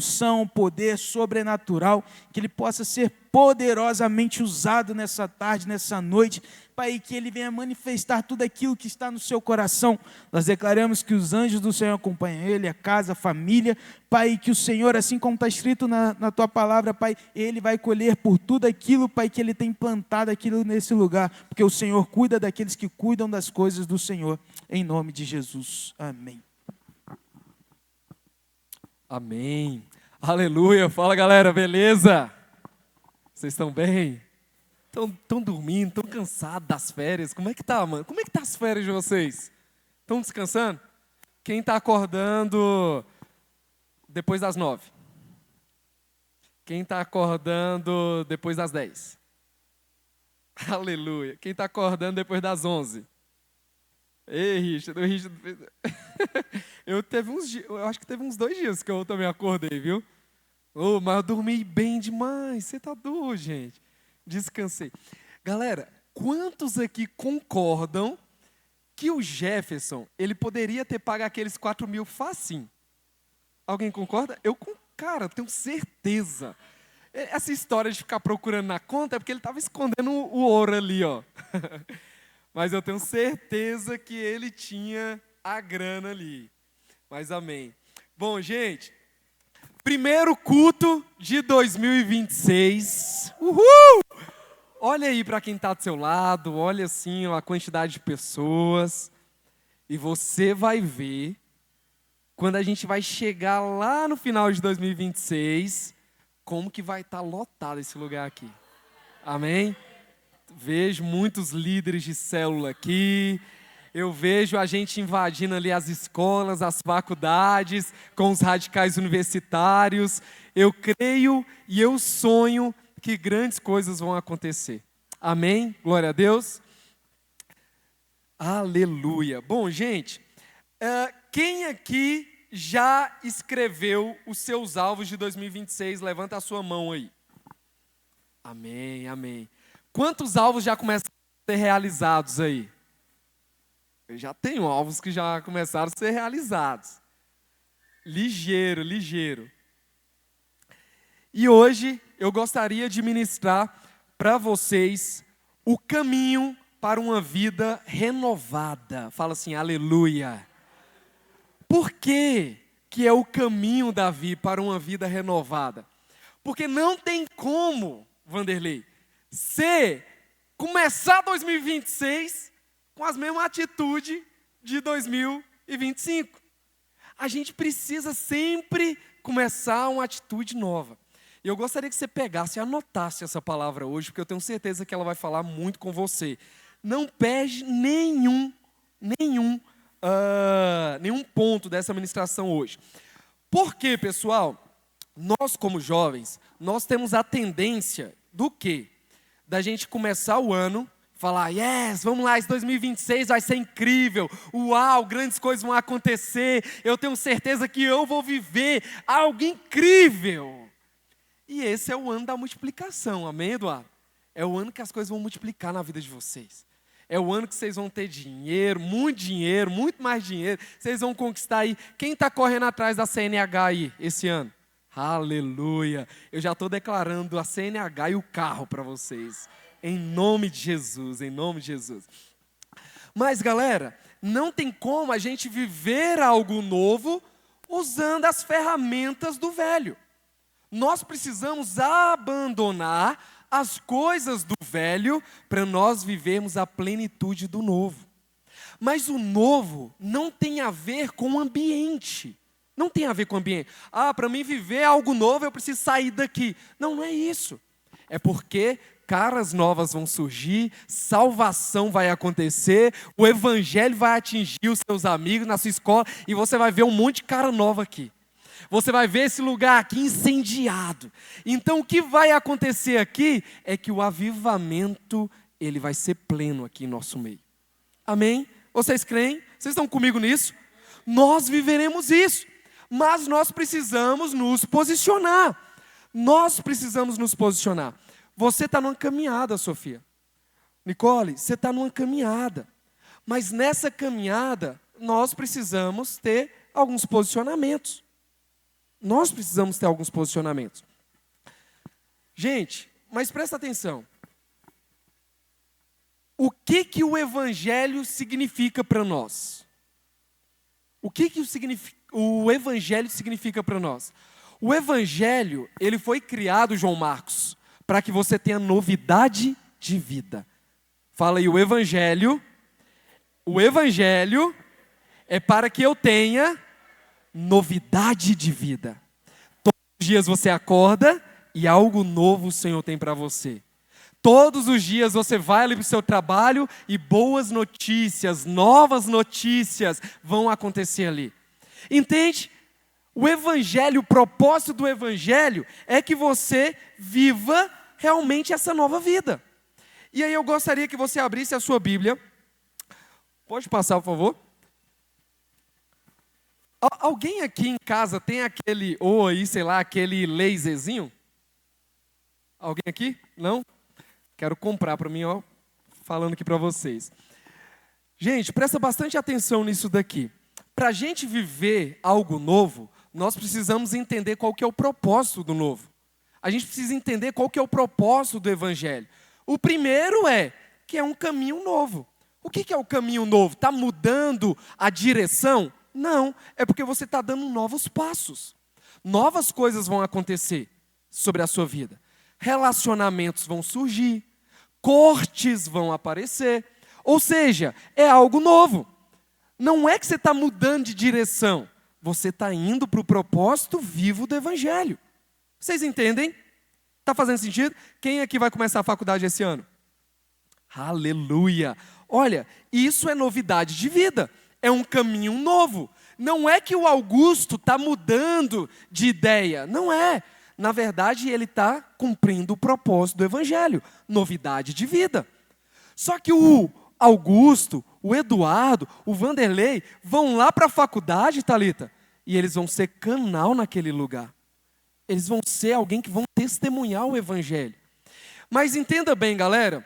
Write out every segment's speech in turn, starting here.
unção, poder sobrenatural, que ele possa ser poderosamente usado nessa tarde, nessa noite, Pai, que ele venha manifestar tudo aquilo que está no seu coração. Nós declaramos que os anjos do Senhor acompanham ele, a casa, a família, Pai, que o Senhor, assim como está escrito na tua palavra, Pai, ele vai colher por tudo aquilo, Pai, que ele tem plantado aquilo nesse lugar, porque o Senhor cuida daqueles que cuidam das coisas do Senhor, em nome de Jesus, amém. Amém, aleluia, fala galera, beleza? Vocês estão bem? Estão dormindo, estão cansados das férias? Como é que tá, mano? Como é que tá as férias de vocês? Estão descansando? Quem está acordando depois das 9? Quem está acordando depois das 10? Aleluia. Quem está acordando depois das 11? Ei, Richard. Eu acho que teve uns 2 dias que eu também acordei, viu? Oh, mas eu dormi bem demais. Você tá doido, gente? Descansei. Galera, quantos aqui concordam que o Jefferson, ele poderia ter pago aqueles 4 mil facinho? Alguém concorda? Cara, eu tenho certeza. Essa história de ficar procurando na conta é porque ele estava escondendo o ouro ali, ó. Mas eu tenho certeza que ele tinha a grana ali. Mas amém. Bom, gente, primeiro culto de 2026. Uhul! Olha aí para quem está do seu lado, olha assim a quantidade de pessoas. E você vai ver, quando a gente vai chegar lá no final de 2026, como que vai estar lotado esse lugar aqui. Amém? Vejo muitos líderes de célula aqui. Eu vejo a gente invadindo ali as escolas, as faculdades, com os radicais universitários. Eu creio e eu sonho que grandes coisas vão acontecer. Amém? Glória a Deus. Aleluia. Bom, gente, quem aqui já escreveu os seus alvos de 2026? Levanta a sua mão aí. Amém, amém. Quantos alvos já começaram a ser realizados aí? Eu já tenho alvos que já começaram a ser realizados. Ligeiro, ligeiro. E hoje eu gostaria de ministrar para vocês o caminho para uma vida renovada. Fala assim, aleluia. Por que é o caminho, Davi, para uma vida renovada? Porque não tem como, Vanderlei, começar 2026 com as mesmas atitudes de 2025. A gente precisa sempre começar uma atitude nova. E eu gostaria que você pegasse e anotasse essa palavra hoje, porque eu tenho certeza que ela vai falar muito com você. Não perde nenhum ponto dessa ministração hoje. Por quê, pessoal? Nós, como jovens, nós temos a tendência do quê? Da gente começar o ano, falar, yes, vamos lá, esse 2026 vai ser incrível, uau, grandes coisas vão acontecer, eu tenho certeza que eu vou viver algo incrível. E esse é o ano da multiplicação, amém, Eduardo? É o ano que as coisas vão multiplicar na vida de vocês. É o ano que vocês vão ter dinheiro, muito mais dinheiro. Vocês vão conquistar aí. Quem está correndo atrás da CNH aí, esse ano? Aleluia. Eu já estou declarando a CNH e o carro para vocês. Em nome de Jesus, em nome de Jesus. Mas, galera, não tem como a gente viver algo novo usando as ferramentas do velho. Nós precisamos abandonar as coisas do velho para nós vivermos a plenitude do novo. Mas o novo não tem a ver com o ambiente. Não tem a ver com o ambiente. Para mim viver algo novo eu preciso sair daqui. Não, não é isso. É porque caras novas vão surgir, salvação vai acontecer, o evangelho vai atingir os seus amigos na sua escola e você vai ver um monte de cara nova aqui. Você vai ver esse lugar aqui incendiado. Então o que vai acontecer aqui é que o avivamento, ele vai ser pleno aqui em nosso meio. Amém? Vocês creem? Vocês estão comigo nisso? Nós viveremos isso, mas nós precisamos nos posicionar. Nós precisamos nos posicionar. Você está numa caminhada, Sofia. Nicole, você está numa caminhada. Mas nessa caminhada, nós precisamos ter alguns posicionamentos. Nós precisamos ter alguns posicionamentos. Gente, mas presta atenção. O que o Evangelho significa para nós? O que o Evangelho significa para nós? O Evangelho, ele foi criado, João Marcos, para que você tenha novidade de vida. Fala aí, o Evangelho é para que eu tenha novidade de vida. Todos os dias você acorda e algo novo o Senhor tem para você. Todos os dias você vai ali para o seu trabalho e boas notícias, novas notícias vão acontecer ali. Entende? O Evangelho, o propósito do Evangelho é que você viva realmente essa nova vida. E aí eu gostaria que você abrisse a sua Bíblia. Pode passar, por favor? Alguém aqui em casa tem aquele, ou aí, sei lá, aquele laserzinho? Alguém aqui? Não? Quero comprar para mim, ó, falando aqui para vocês. Gente, presta bastante atenção nisso daqui. Para a gente viver algo novo, nós precisamos entender qual que é o propósito do novo. A gente precisa entender qual que é o propósito do Evangelho. O primeiro é que é um caminho novo. O que é o caminho novo? Está mudando a direção? Não, é porque você está dando novos passos. Novas coisas vão acontecer sobre a sua vida. Relacionamentos vão surgir, cortes vão aparecer, ou seja, é algo novo. Não é que você está mudando de direção, você está indo para o propósito vivo do Evangelho. Vocês entendem? Está fazendo sentido? Quem aqui vai começar a faculdade esse ano? Aleluia! Olha, isso é novidade de vida, é um caminho novo. Não é que o Augusto está mudando de ideia, não é. Na verdade, ele está cumprindo o propósito do Evangelho, novidade de vida. Só que o Augusto, o Eduardo, o Vanderlei vão lá para a faculdade, Thalita, e eles vão ser canal naquele lugar. Eles vão ser alguém que vão testemunhar o Evangelho. Mas entenda bem, galera,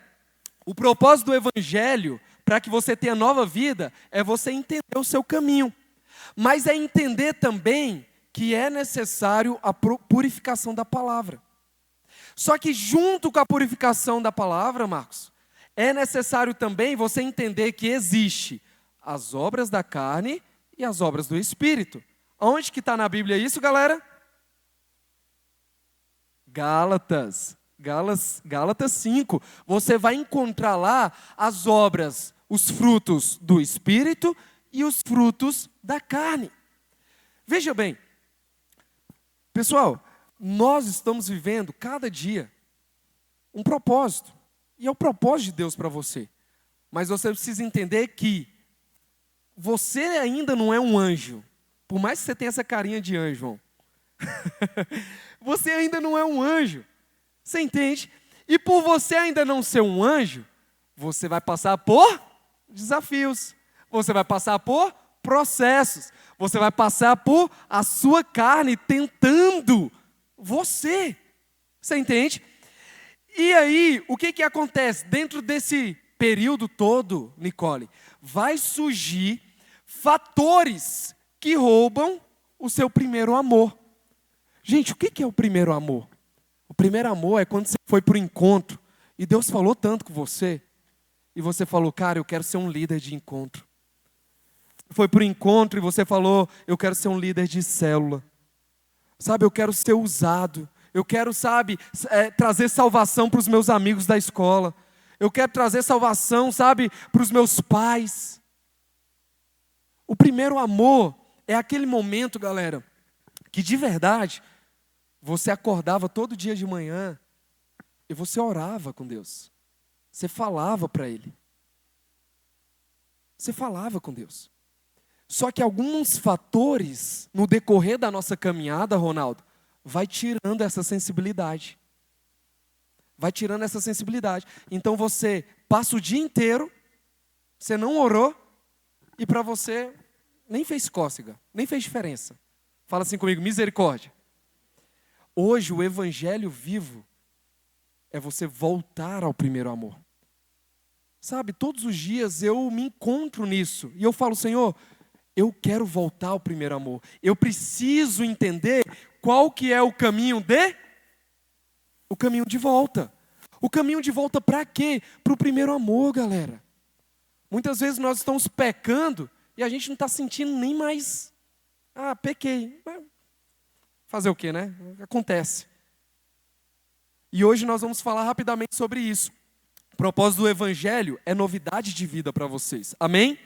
o propósito do Evangelho, para que você tenha nova vida, é você entender o seu caminho. Mas é entender também que é necessário a purificação da palavra. Só que junto com a purificação da palavra, Marcos, é necessário também você entender que existe as obras da carne e as obras do Espírito. Onde que está na Bíblia isso, galera? Gálatas 5. Você vai encontrar lá as obras, os frutos do Espírito e os frutos da carne. Veja bem, pessoal, nós estamos vivendo cada dia um propósito. E é o propósito de Deus para você. Mas você precisa entender que você ainda não é um anjo. Por mais que você tenha essa carinha de anjo, João. Você ainda não é um anjo. Você entende? E por você ainda não ser um anjo, você vai passar por desafios. Você vai passar por processos. Você vai passar por a sua carne tentando você. Você entende? E aí, o que acontece? Dentro desse período todo, Nicole, vai surgir fatores que roubam o seu primeiro amor. Gente, o que é o primeiro amor? O primeiro amor é quando você foi para o encontro e Deus falou tanto com você e você falou, cara, eu quero ser um líder de encontro. Foi para o encontro e você falou, eu quero ser um líder de célula. Sabe, eu quero ser usado. Eu quero, sabe, trazer salvação para os meus amigos da escola. Eu quero trazer salvação, sabe, para os meus pais. O primeiro amor é aquele momento, galera, que de verdade, você acordava todo dia de manhã e você orava com Deus. Você falava para Ele. Você falava com Deus. Só que alguns fatores, no decorrer da nossa caminhada, Ronaldo, vai tirando essa sensibilidade. Vai tirando essa sensibilidade. Então você passa o dia inteiro, você não orou, e para você nem fez cócega, nem fez diferença. Fala assim comigo, misericórdia. Hoje o evangelho vivo é você voltar ao primeiro amor. Sabe, todos os dias eu me encontro nisso. E eu falo, Senhor, Eu quero voltar ao primeiro amor. Eu preciso entender qual que é o caminho de volta. O caminho de volta para quê? Para o primeiro amor, galera. Muitas vezes nós estamos pecando e a gente não está sentindo nem mais. Pequei. Fazer o quê, né? Acontece. E hoje nós vamos falar rapidamente sobre isso. O propósito do Evangelho é novidade de vida para vocês. Amém?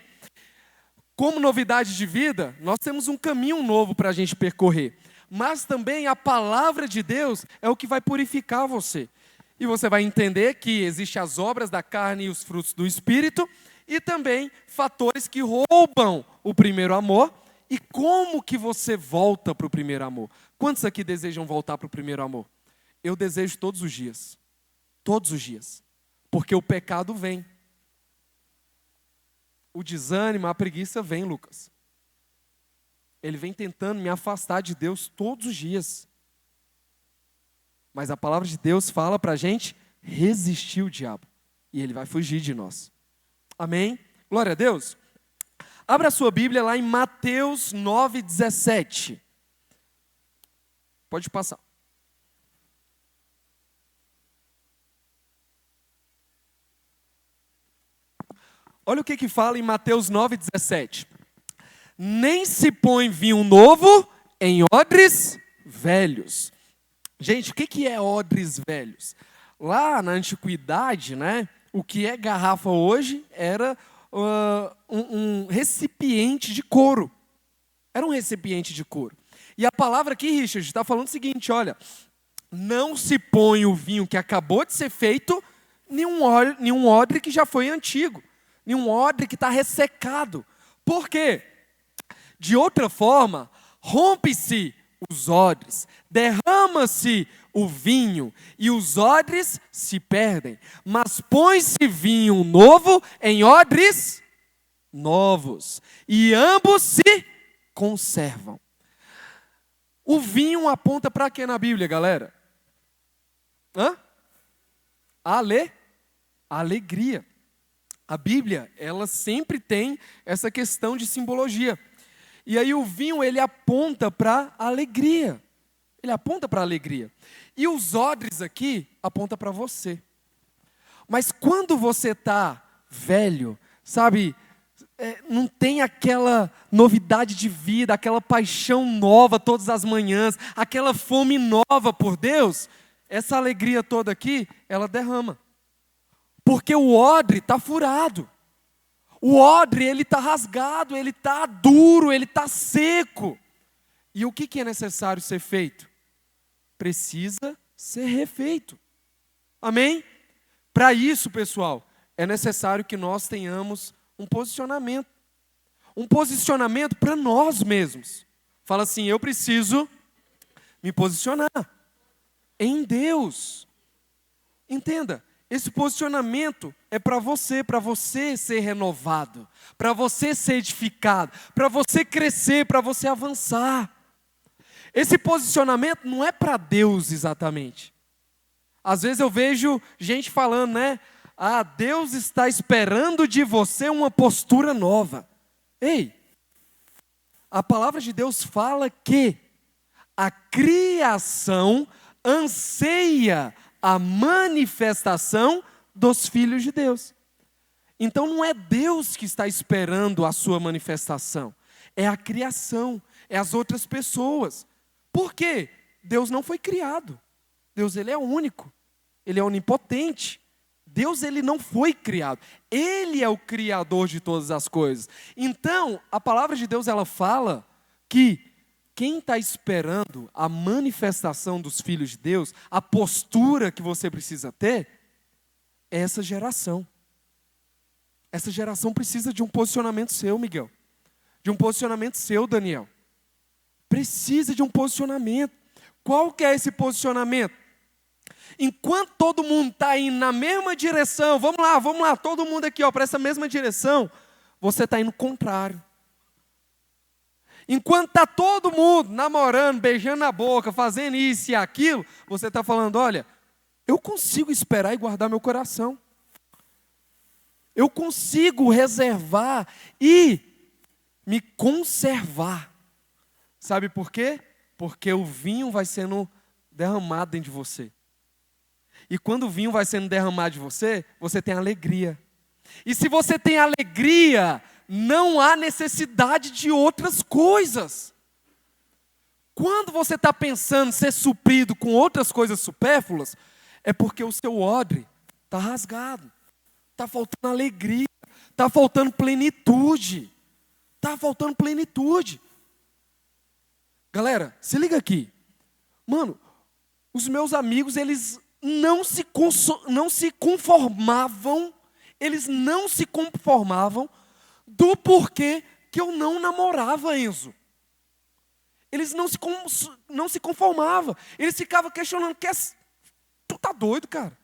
Como novidade de vida, nós temos um caminho novo para a gente percorrer. Mas também a palavra de Deus é o que vai purificar você. E você vai entender que existem as obras da carne e os frutos do Espírito, e também fatores que roubam o primeiro amor, e como que você volta para o primeiro amor. Quantos aqui desejam voltar para o primeiro amor? Eu desejo todos os dias. Todos os dias. Porque o pecado vem. O desânimo, a preguiça vem, Lucas. Ele vem tentando me afastar de Deus todos os dias. Mas a palavra de Deus fala para a gente resistir o diabo. E ele vai fugir de nós. Amém? Glória a Deus. Abra a sua Bíblia lá em Mateus 9:17. Pode passar. Olha o que fala em Mateus 9:17. Nem se põe vinho novo em odres velhos. Gente, o que é odres velhos? Lá na antiguidade, né, o que é garrafa hoje era um recipiente de couro. Era um recipiente de couro. E a palavra aqui, Richard, está falando o seguinte, olha, não se põe o vinho que acabou de ser feito em um odre que já foi antigo, em um odre que está ressecado. Por quê? De outra forma, rompe-se os odres, derrama-se o vinho e os odres se perdem, mas põe-se vinho novo em odres novos e ambos se conservam. O vinho aponta para quê na Bíblia, galera? Alegria. A Bíblia, ela sempre tem essa questão de simbologia. E aí o vinho, ele aponta para a alegria. Ele aponta para a alegria. E os odres aqui apontam para você. Mas quando você está velho, sabe, não tem aquela novidade de vida, aquela paixão nova todas as manhãs, aquela fome nova por Deus, essa alegria toda aqui, ela derrama. Porque o odre está furado. O odre, ele está rasgado, ele está duro, ele está seco. E o que é necessário ser feito? Precisa ser refeito. Amém? Para isso, pessoal, é necessário que nós tenhamos um posicionamento. Um posicionamento para nós mesmos. Fala assim, eu preciso me posicionar em Deus. Entenda. Esse posicionamento é para você ser renovado, para você ser edificado, para você crescer, para você avançar. Esse posicionamento não é para Deus exatamente. Às vezes eu vejo gente falando, né? Deus está esperando de você uma postura nova. Ei, a palavra de Deus fala que a criação anseia a manifestação dos filhos de Deus. Então não é Deus que está esperando a sua manifestação, é a criação, é as outras pessoas. Por quê? Deus não foi criado. Deus, ele é único, ele é onipotente. Deus, ele não foi criado, ele é o criador de todas as coisas. Então, a palavra de Deus, ela fala que quem está esperando a manifestação dos filhos de Deus, a postura que você precisa ter, é essa geração. Essa geração precisa de um posicionamento seu, Miguel. De um posicionamento seu, Daniel. Precisa de um posicionamento. Qual que é esse posicionamento? Enquanto todo mundo está indo na mesma direção, vamos lá, todo mundo aqui para essa mesma direção, você está indo contrário. Enquanto está todo mundo namorando, beijando na boca, fazendo isso e aquilo, você está falando, olha, eu consigo esperar e guardar meu coração. Eu consigo reservar e me conservar. Sabe por quê? Porque o vinho vai sendo derramado dentro de você. E quando o vinho vai sendo derramado de você, você tem alegria. E se você tem alegria, não há necessidade de outras coisas. Quando você está pensando em ser suprido com outras coisas supérfluas, é porque o seu odre está rasgado. Está faltando alegria. Está faltando plenitude. Está faltando plenitude. Galera, se liga aqui. Mano, os meus amigos, eles não se conformavam, do porquê que eu não namorava, Enzo. Eles não se conformavam. Eles ficavam questionando, tu tá doido, cara?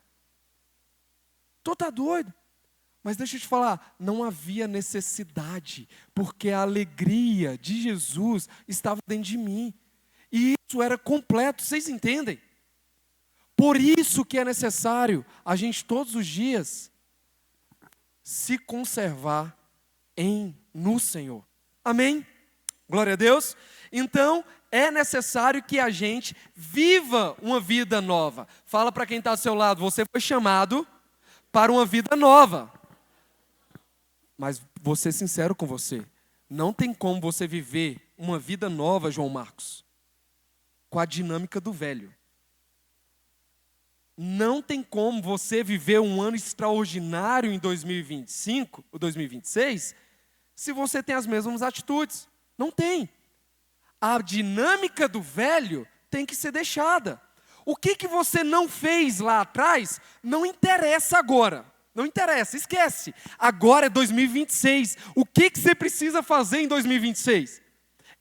Tu tá doido? Mas deixa eu te falar, não havia necessidade, porque a alegria de Jesus estava dentro de mim. E isso era completo, vocês entendem? Por isso que é necessário a gente todos os dias se conservar no Senhor. Amém? Glória a Deus. Então, é necessário que a gente viva uma vida nova. Fala para quem está ao seu lado, você foi chamado para uma vida nova. Mas vou ser sincero com você, não tem como você viver uma vida nova, João Marcos, com a dinâmica do velho. Não tem como você viver um ano extraordinário em 2025, ou 2026, se você tem as mesmas atitudes. Não tem. A dinâmica do velho tem que ser deixada. O que você não fez lá atrás, não interessa agora. Não interessa, esquece. Agora é 2026. O que você precisa fazer em 2026?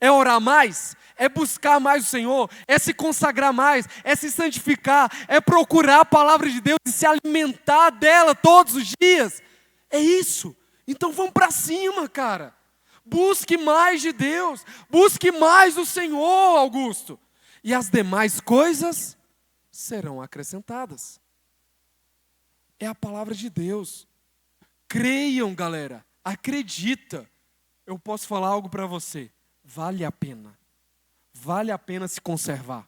É orar mais? É buscar mais o Senhor? É se consagrar mais? É se santificar? É procurar a palavra de Deus e se alimentar dela todos os dias? É isso. Então vamos para cima, cara. Busque mais de Deus. Busque mais do Senhor, Augusto. E as demais coisas serão acrescentadas. É a palavra de Deus. Creiam, galera. Acredita. Eu posso falar algo para você. Vale a pena. Vale a pena se conservar.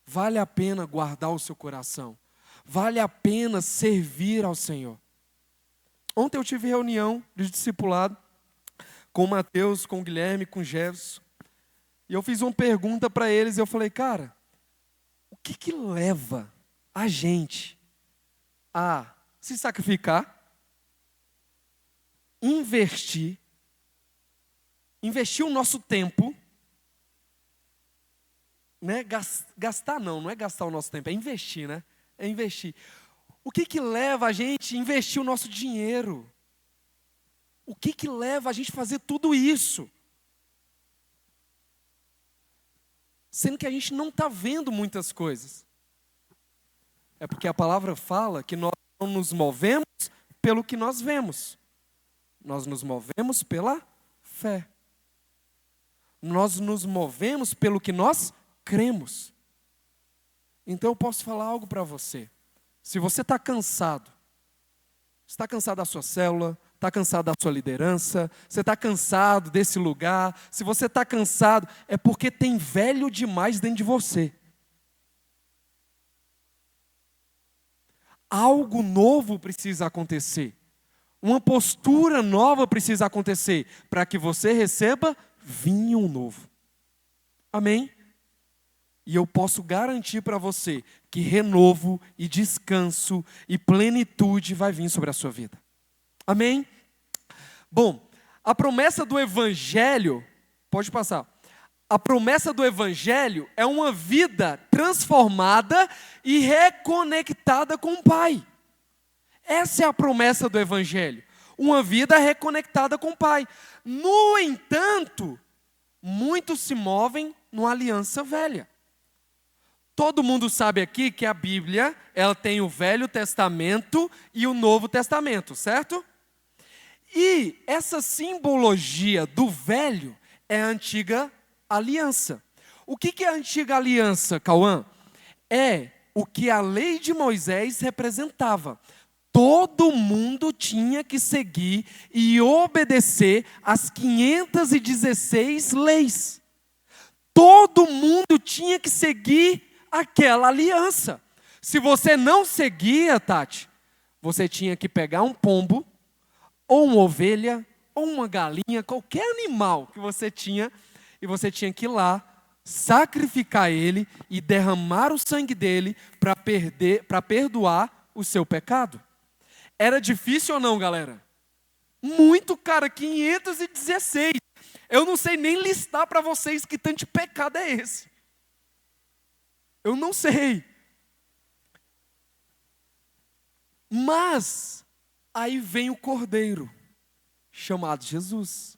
Vale a pena guardar o seu coração. Vale a pena servir ao Senhor. Ontem eu tive reunião de discipulado com o Mateus, com o Guilherme, com o Jefferson. E eu fiz uma pergunta para eles. Eu falei, cara, o que leva a gente a se sacrificar, investir o nosso tempo, né? Gastar não é gastar o nosso tempo, é investir, né? É investir. O que leva a gente a investir o nosso dinheiro? O que leva a gente a fazer tudo isso? Sendo que a gente não está vendo muitas coisas. É porque a palavra fala que nós não nos movemos pelo que nós vemos. Nós nos movemos pela fé. Nós nos movemos pelo que nós cremos. Então eu posso falar algo para você. Se você está cansado da sua célula, está cansado da sua liderança, você está cansado desse lugar, se você está cansado, é porque tem velho demais dentro de você. Algo novo precisa acontecer. Uma postura nova precisa acontecer para que você receba vinho novo. Amém? E eu posso garantir para você que renovo e descanso e plenitude vai vir sobre a sua vida. Amém? Bom, a promessa do Evangelho, pode passar. A promessa do Evangelho é uma vida transformada e reconectada com o Pai. Essa é a promessa do Evangelho. Uma vida reconectada com o Pai. No entanto, muitos se movem numa aliança velha. Todo mundo sabe aqui que a Bíblia, ela tem o Velho Testamento e o Novo Testamento, certo? E essa simbologia do velho é a antiga aliança. O que é a antiga aliança, Cauã? É o que a lei de Moisés representava. todo mundo tinha que seguir e obedecer às 516 leis. Todo mundo tinha que seguir aquela aliança. Se você não seguia, Tati, você tinha que pegar um pombo, ou uma ovelha, ou uma galinha, qualquer animal que você tinha, e você tinha que ir lá, sacrificar ele e derramar o sangue dele para perdoar o seu pecado. Era difícil ou não, galera? Muito, cara, 516. Eu não sei nem listar para vocês que tanto de pecado é esse. Eu não sei. Mas, aí vem o Cordeiro, chamado Jesus.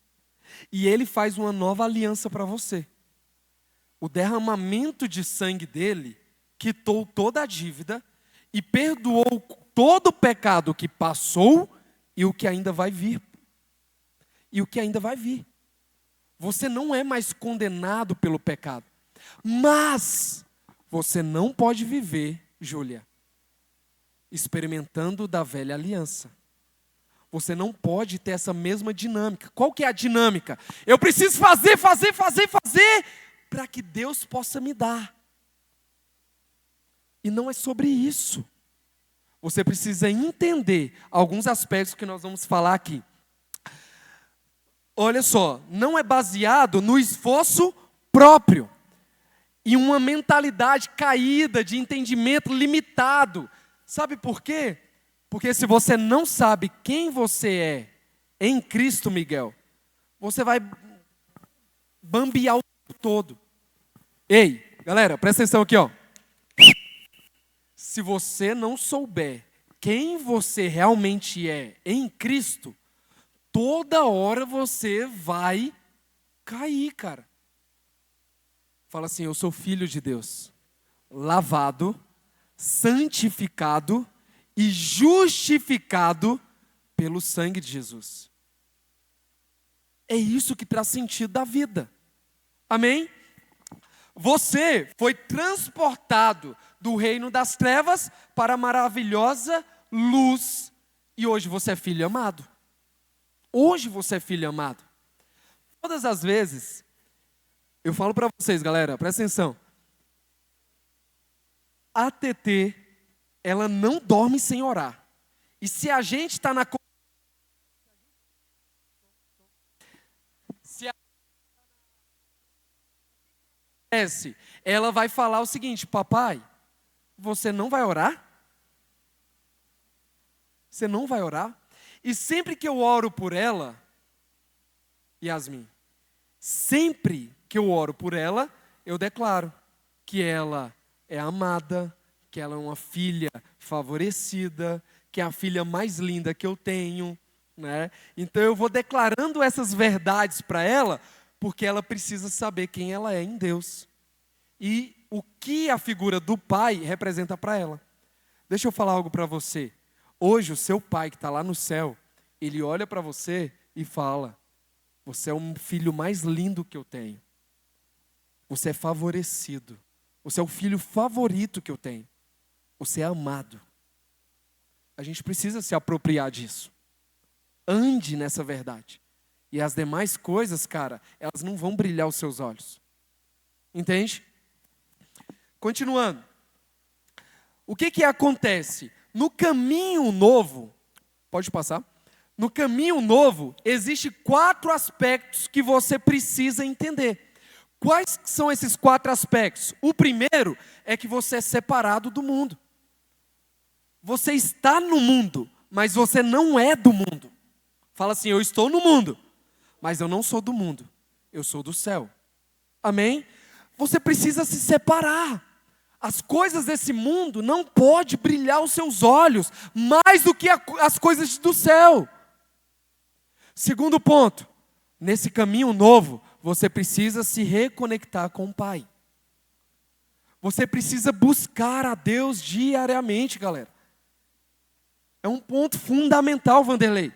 E ele faz uma nova aliança para você. O derramamento de sangue dele quitou toda a dívida e perdoou todo o pecado que passou e o que ainda vai vir. E o que ainda vai vir. Você não é mais condenado pelo pecado. Mas você não pode viver, Júlia, experimentando da velha aliança. Você não pode ter essa mesma dinâmica. Qual que é a dinâmica? Eu preciso fazer, para que Deus possa me dar. E não é sobre isso. Você precisa entender alguns aspectos que nós vamos falar aqui. Olha só, não é baseado no esforço próprio e uma mentalidade caída de entendimento limitado. Sabe por quê? Porque se você não sabe quem você é em Cristo, Miguel, você vai bambear o tempo todo. Ei, galera, presta atenção aqui, ó. Se você não souber quem você realmente é em Cristo, toda hora você vai cair, cara. Fala assim, eu sou filho de Deus, lavado, santificado e justificado pelo sangue de Jesus. É isso que traz sentido da vida. Amém? Você foi transportado do reino das trevas para a maravilhosa luz. E hoje você é filho amado. Hoje você é filho amado. Todas as vezes, eu falo para vocês, galera, presta atenção. A TT, ela não dorme sem orar. E se a gente está na... ela vai falar o seguinte, papai, você não vai orar? Você não vai orar? E sempre que eu oro por ela, Yasmin, sempre que eu oro por ela, eu declaro que ela é amada, que ela é uma filha favorecida, que é a filha mais linda que eu tenho, né? Então eu vou declarando essas verdades para ela, porque ela precisa saber quem ela é em Deus. E o que a figura do pai representa para ela. Deixa eu falar algo para você. Hoje o seu pai que está lá no céu, ele olha para você e fala, você é o filho mais lindo que eu tenho. Você é favorecido. Você é o filho favorito que eu tenho. Você é amado. A gente precisa se apropriar disso. Ande nessa verdade. E as demais coisas, cara, elas não vão brilhar os seus olhos. Entende? Continuando. O que acontece? No caminho novo, pode passar? No caminho novo, existem 4 aspectos que você precisa entender. Quais são esses 4 aspectos? O primeiro é que você é separado do mundo. Você está no mundo, mas você não é do mundo. Fala assim, eu estou no mundo, mas eu não sou do mundo. Eu sou do céu. Amém? Você precisa se separar. As coisas desse mundo não podem brilhar os seus olhos mais do que as coisas do céu. Segundo ponto, nesse caminho novo, você precisa se reconectar com o Pai. Você precisa buscar a Deus diariamente, galera. É um ponto fundamental, Vanderlei.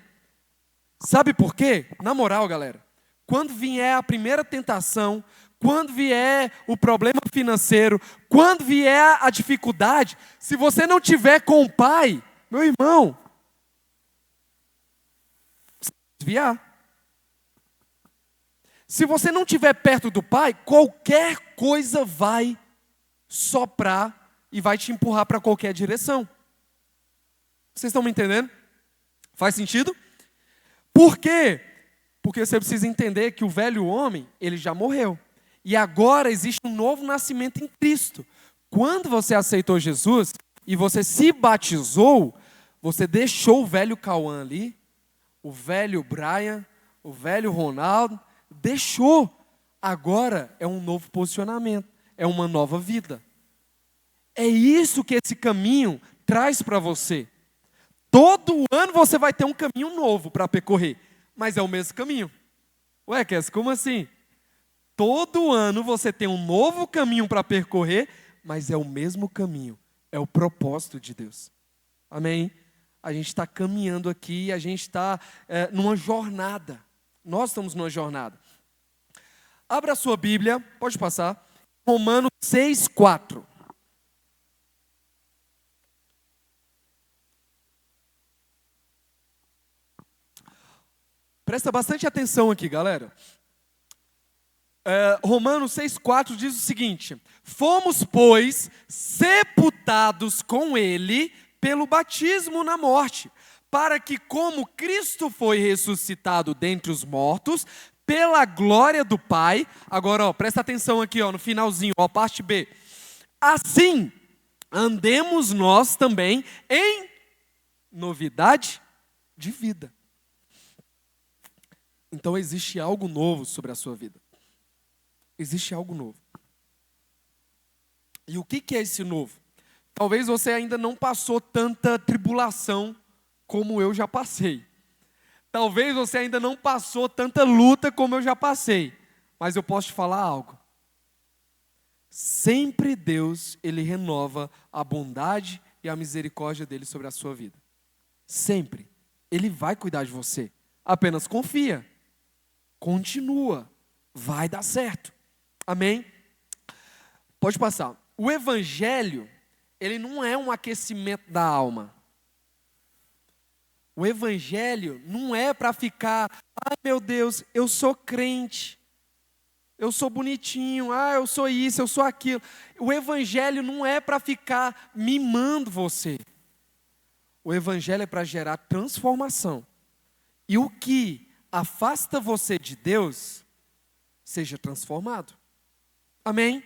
Sabe por quê? Na moral, galera, quando vier a primeira tentação, quando vier o problema financeiro, quando vier a dificuldade, se você não tiver com o Pai, meu irmão, desviar. Se você não estiver perto do Pai, qualquer coisa vai soprar e vai te empurrar para qualquer direção. Vocês estão me entendendo? Faz sentido? Por quê? Porque você precisa entender que o velho homem, ele já morreu. E agora existe um novo nascimento em Cristo. Quando você aceitou Jesus e você se batizou, você deixou o velho Cauã ali, o velho Brian, o velho Ronaldo, deixou. Agora é um novo posicionamento, é uma nova vida. É isso que esse caminho traz para você. Todo ano você vai ter um caminho novo para percorrer, mas é o mesmo caminho. Ué, Kess, como assim? Todo ano você tem um novo caminho para percorrer, mas é o mesmo caminho, é o propósito de Deus. Amém? A gente está caminhando aqui, a gente está numa jornada. Nós estamos numa jornada. Abra a sua Bíblia, pode passar. Romanos 6:4. Presta bastante atenção aqui, galera. Romanos 6,4 diz o seguinte: fomos, pois, sepultados com ele pelo batismo na morte, para que, como Cristo foi ressuscitado dentre os mortos, pela glória do Pai, agora presta atenção aqui no finalzinho, parte B, assim andemos nós também em novidade de vida. Então existe algo novo sobre a sua vida. Existe algo novo. E o que é esse novo? Talvez você ainda não passou tanta tribulação como eu já passei. Talvez você ainda não passou tanta luta como eu já passei. Mas eu posso te falar algo. Sempre Deus, Ele renova a bondade e a misericórdia dEle sobre a sua vida. Sempre. Ele vai cuidar de você. Apenas confia. Continua. Vai dar certo. Amém? Pode passar. O Evangelho, ele não é um aquecimento da alma. O Evangelho não é para ficar, ai meu Deus, eu sou crente, eu sou bonitinho, eu sou isso, eu sou aquilo. O Evangelho não é para ficar mimando você. O Evangelho é para gerar transformação. E o que afasta você de Deus, seja transformado. Amém?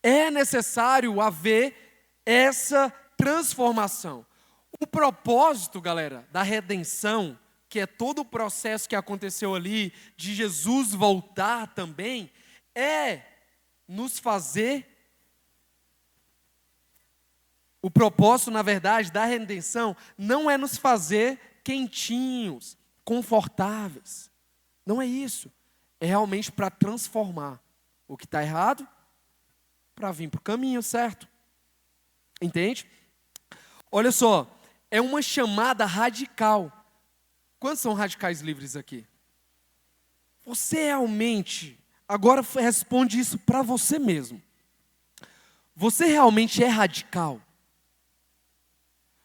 É necessário haver essa transformação. O propósito, galera, da redenção, que é todo o processo que aconteceu ali, de Jesus voltar também, é nos fazer. O propósito, na verdade, da redenção, não é nos fazer quentinhos, confortáveis. Não é isso. É realmente para transformar o que está errado, para vir para o caminho certo. Entende? Olha só, é uma chamada radical. Quantos são radicais livres aqui? Você realmente, agora responde isso para você mesmo. Você realmente é radical?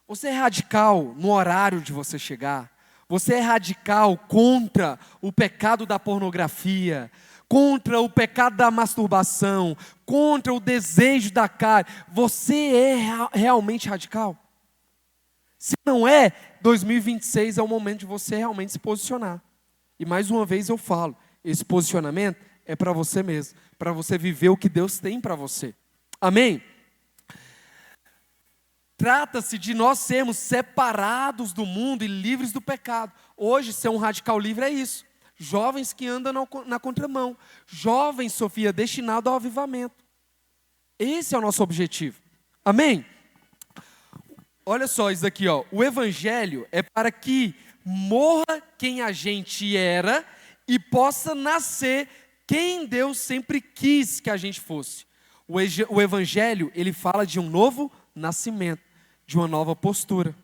Você é radical no horário de você chegar? Você é radical contra o pecado da pornografia, contra o pecado da masturbação, contra o desejo da carne? Você é realmente radical? Se não é, 2026 é o momento de você realmente se posicionar. E mais uma vez eu falo, esse posicionamento é para você mesmo, para você viver o que Deus tem para você. Amém? Trata-se de nós sermos separados do mundo e livres do pecado. Hoje, ser um radical livre é isso. Jovens que andam na contramão. Jovens, Sofia, destinados ao avivamento. Esse é o nosso objetivo. Amém? Olha só isso aqui, o Evangelho é para que morra quem a gente era e possa nascer quem Deus sempre quis que a gente fosse. O Evangelho, ele fala de um novo nascimento, de uma nova postura.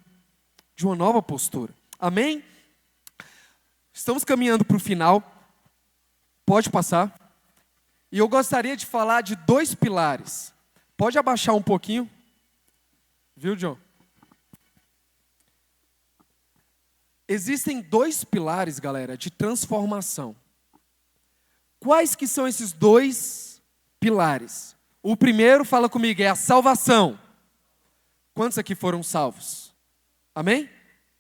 De uma nova postura. Amém? Estamos caminhando para o final. Pode passar. E eu gostaria de falar de 2 pilares. Pode abaixar um pouquinho. Viu, John? Existem dois pilares, galera, de transformação. Quais que são esses dois pilares? O primeiro, fala comigo, é a salvação. Quantos aqui foram salvos? Amém?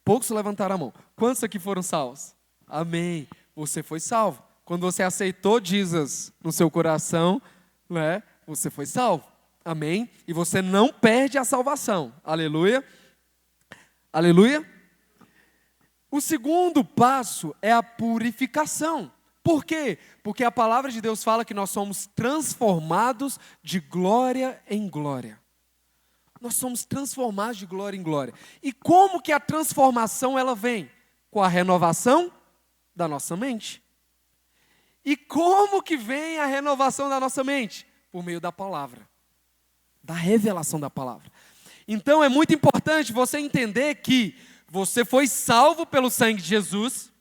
Poucos levantaram a mão. Quantos aqui foram salvos? Amém. Você foi salvo. Quando você aceitou Jesus no seu coração, né, você foi salvo. Amém? E você não perde a salvação. Aleluia. Aleluia. O segundo passo é a purificação. Por quê? Porque a palavra de Deus fala que nós somos transformados de glória em glória. Nós somos transformados de glória em glória. E como que a transformação ela vem? Com a renovação da nossa mente. E como que vem a renovação da nossa mente? Por meio da palavra. Da revelação da palavra. Então é muito importante você entender que você foi salvo pelo sangue de Jesus,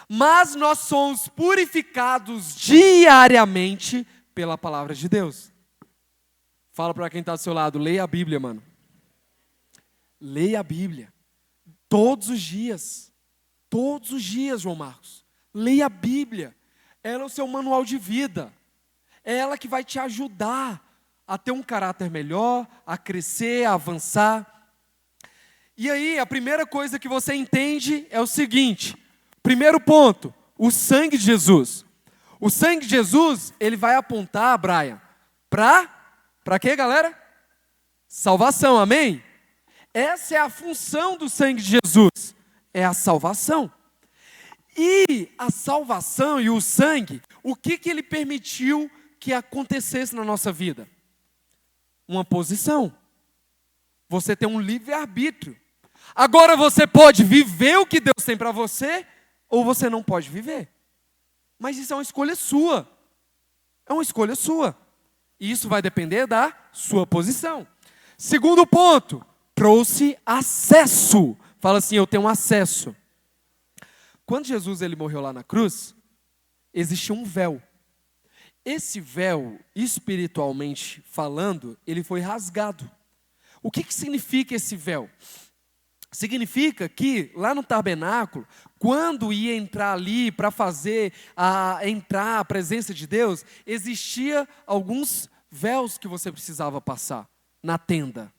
mas nós somos purificados diariamente pela palavra de Deus. Fala para quem está do seu lado, leia a Bíblia, mano. Leia a Bíblia. Todos os dias. Todos os dias, João Marcos. Leia a Bíblia. Ela é o seu manual de vida. É ela que vai te ajudar a ter um caráter melhor, a crescer, a avançar. E aí, a primeira coisa que você entende é o seguinte. Primeiro ponto, o sangue de Jesus. O sangue de Jesus, ele vai apontar, Brian, para quê, galera? Salvação, amém? Essa é a função do sangue de Jesus, é a salvação. E a salvação e o sangue, o que ele permitiu que acontecesse na nossa vida? Uma posição. Você tem um livre-arbítrio. Agora você pode viver o que Deus tem para você, ou você não pode viver. Mas isso é uma escolha sua. É uma escolha sua. E isso vai depender da sua posição. Segundo ponto, trouxe acesso. Fala assim, eu tenho acesso. Quando Jesus ele morreu lá na cruz, existia um véu. Esse véu, espiritualmente falando, ele foi rasgado. O que significa esse véu? Significa que lá no tabernáculo, quando ia entrar ali para entrar a presença de Deus, existia alguns véus que você precisava passar na tenda.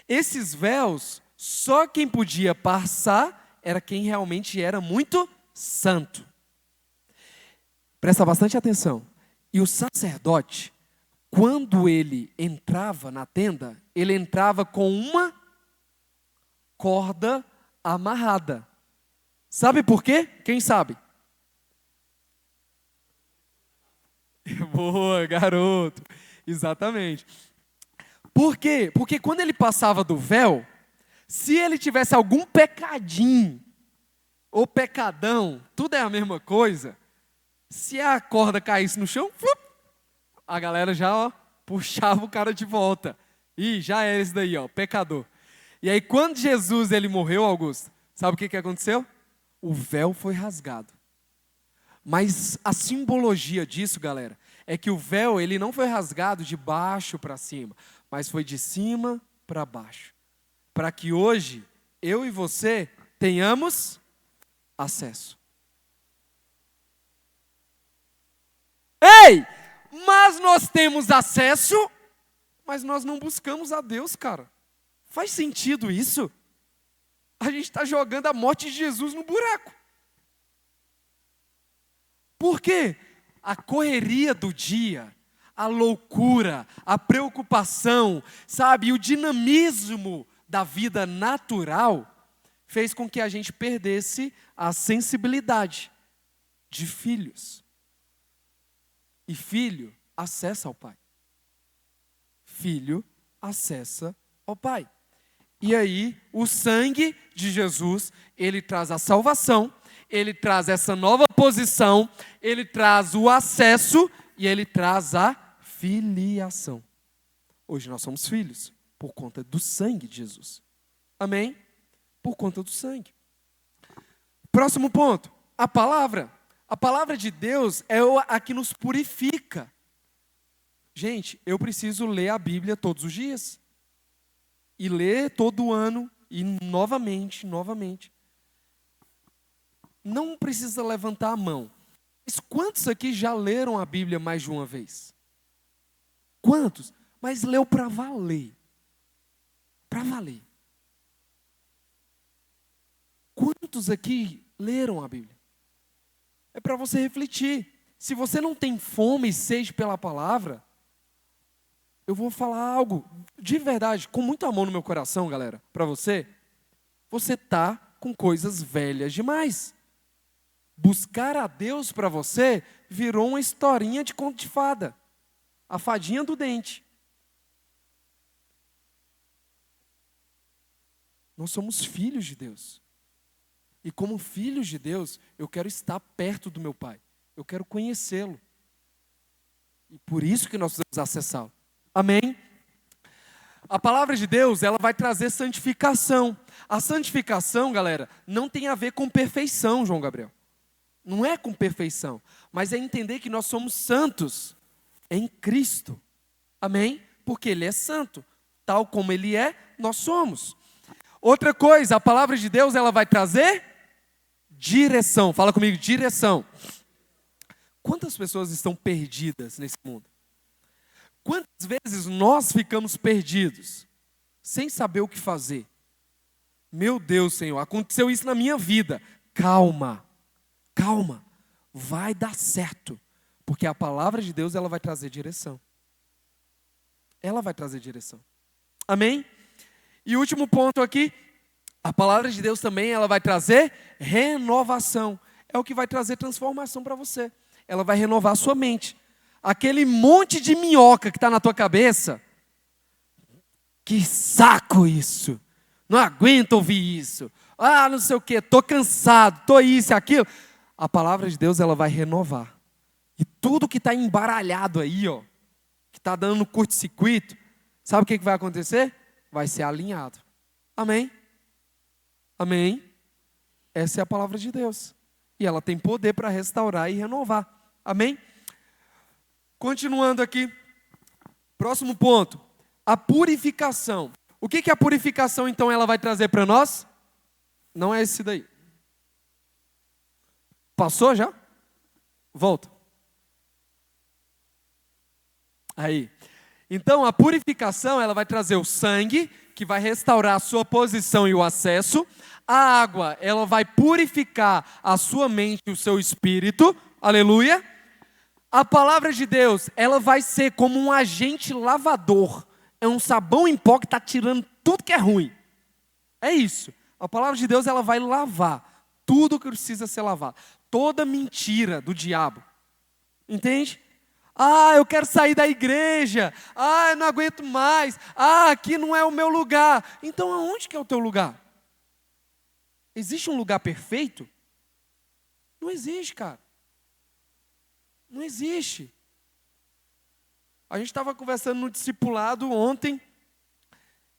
Esses véus, só quem podia passar era quem realmente era muito santo. Presta bastante atenção. E o sacerdote, quando ele entrava na tenda, ele entrava com uma corda amarrada. Sabe por quê? Quem sabe? Boa, garoto. Exatamente. Por quê? Porque quando ele passava do véu, se ele tivesse algum pecadinho ou pecadão, tudo é a mesma coisa, se a corda caísse no chão, a galera já puxava o cara de volta. Ih, já era esse daí, pecador. E aí quando Jesus ele morreu, Augusto, sabe o que aconteceu? O véu foi rasgado. Mas a simbologia disso, galera, é que o véu ele não foi rasgado de baixo para cima, mas foi de cima para baixo. Para que hoje, eu e você tenhamos acesso. Ei! Mas nós temos acesso, mas nós não buscamos a Deus, cara. Faz sentido isso? A gente está jogando a morte de Jesus no buraco. Por quê? A correria do dia, a loucura, a preocupação, sabe, o dinamismo da vida natural fez com que a gente perdesse a sensibilidade de filhos. E filho acessa ao Pai. Filho acessa ao Pai. E aí, o sangue de Jesus, ele traz a salvação, ele traz essa nova posição, ele traz o acesso e ele traz a filiação. Hoje nós somos filhos por conta do sangue de Jesus. Amém? Por conta do sangue. Próximo ponto, a palavra. A palavra de Deus é a que nos purifica. Gente, eu preciso ler a Bíblia todos os dias. E ler todo ano, e novamente. não precisa levantar a mão. Mas quantos aqui já leram a Bíblia mais de uma vez? Quantos? Mas leu para valer. Para valer. Quantos aqui leram a Bíblia? É para você refletir. Se você não tem fome e sede pela palavra, eu vou falar algo de verdade, com muito amor no meu coração, galera, para você. Você está com coisas velhas demais. Buscar a Deus para você virou uma historinha de conto de fada. A fadinha do dente. Nós somos filhos de Deus. E como filhos de Deus, eu quero estar perto do meu Pai. Eu quero conhecê-lo. E por isso que nós precisamos acessá-lo. Amém? A palavra de Deus, ela vai trazer santificação. A santificação, galera, não tem a ver com perfeição, João Gabriel. Não é com perfeição, mas é entender que nós somos santos em Cristo. Amém? Porque Ele é santo. Tal como Ele é, nós somos. Outra coisa, a palavra de Deus, ela vai trazer direção. Fala comigo, direção. Quantas pessoas estão perdidas nesse mundo? Quantas vezes nós ficamos perdidos, sem saber o que fazer? Meu Deus, Senhor, aconteceu isso na minha vida. Calma, calma, vai dar certo. Porque a palavra de Deus, ela vai trazer direção. Ela vai trazer direção. Amém? E o último ponto aqui, a palavra de Deus também, ela vai trazer renovação. É o que vai trazer transformação para você. Ela vai renovar a sua mente. Aquele monte de minhoca que está na tua cabeça, que saco isso, não aguento ouvir isso, não sei o que, estou cansado, estou isso e aquilo. A palavra de Deus, ela vai renovar. E tudo que está embaralhado aí, ó, que está dando curto-circuito, sabe o que vai acontecer? Vai ser alinhado. Amém? Amém? Essa é a palavra de Deus. E ela tem poder para restaurar e renovar. Amém? Continuando aqui. Próximo ponto. A purificação. O que a purificação, então, ela vai trazer para nós? Não é esse daí. Passou já? Volta. Aí. Então, a purificação, ela vai trazer o sangue, que vai restaurar a sua posição e o acesso. A água, ela vai purificar a sua mente e o seu espírito. Aleluia. A palavra de Deus, ela vai ser como um agente lavador. É um sabão em pó que está tirando tudo que é ruim. É isso. A palavra de Deus, ela vai lavar tudo que precisa ser lavado. Toda mentira do diabo. Entende? Eu quero sair da igreja. Eu não aguento mais. Aqui não é o meu lugar. Então, aonde que é o teu lugar? Existe um lugar perfeito? Não existe, cara. Não existe. A gente estava conversando no discipulado ontem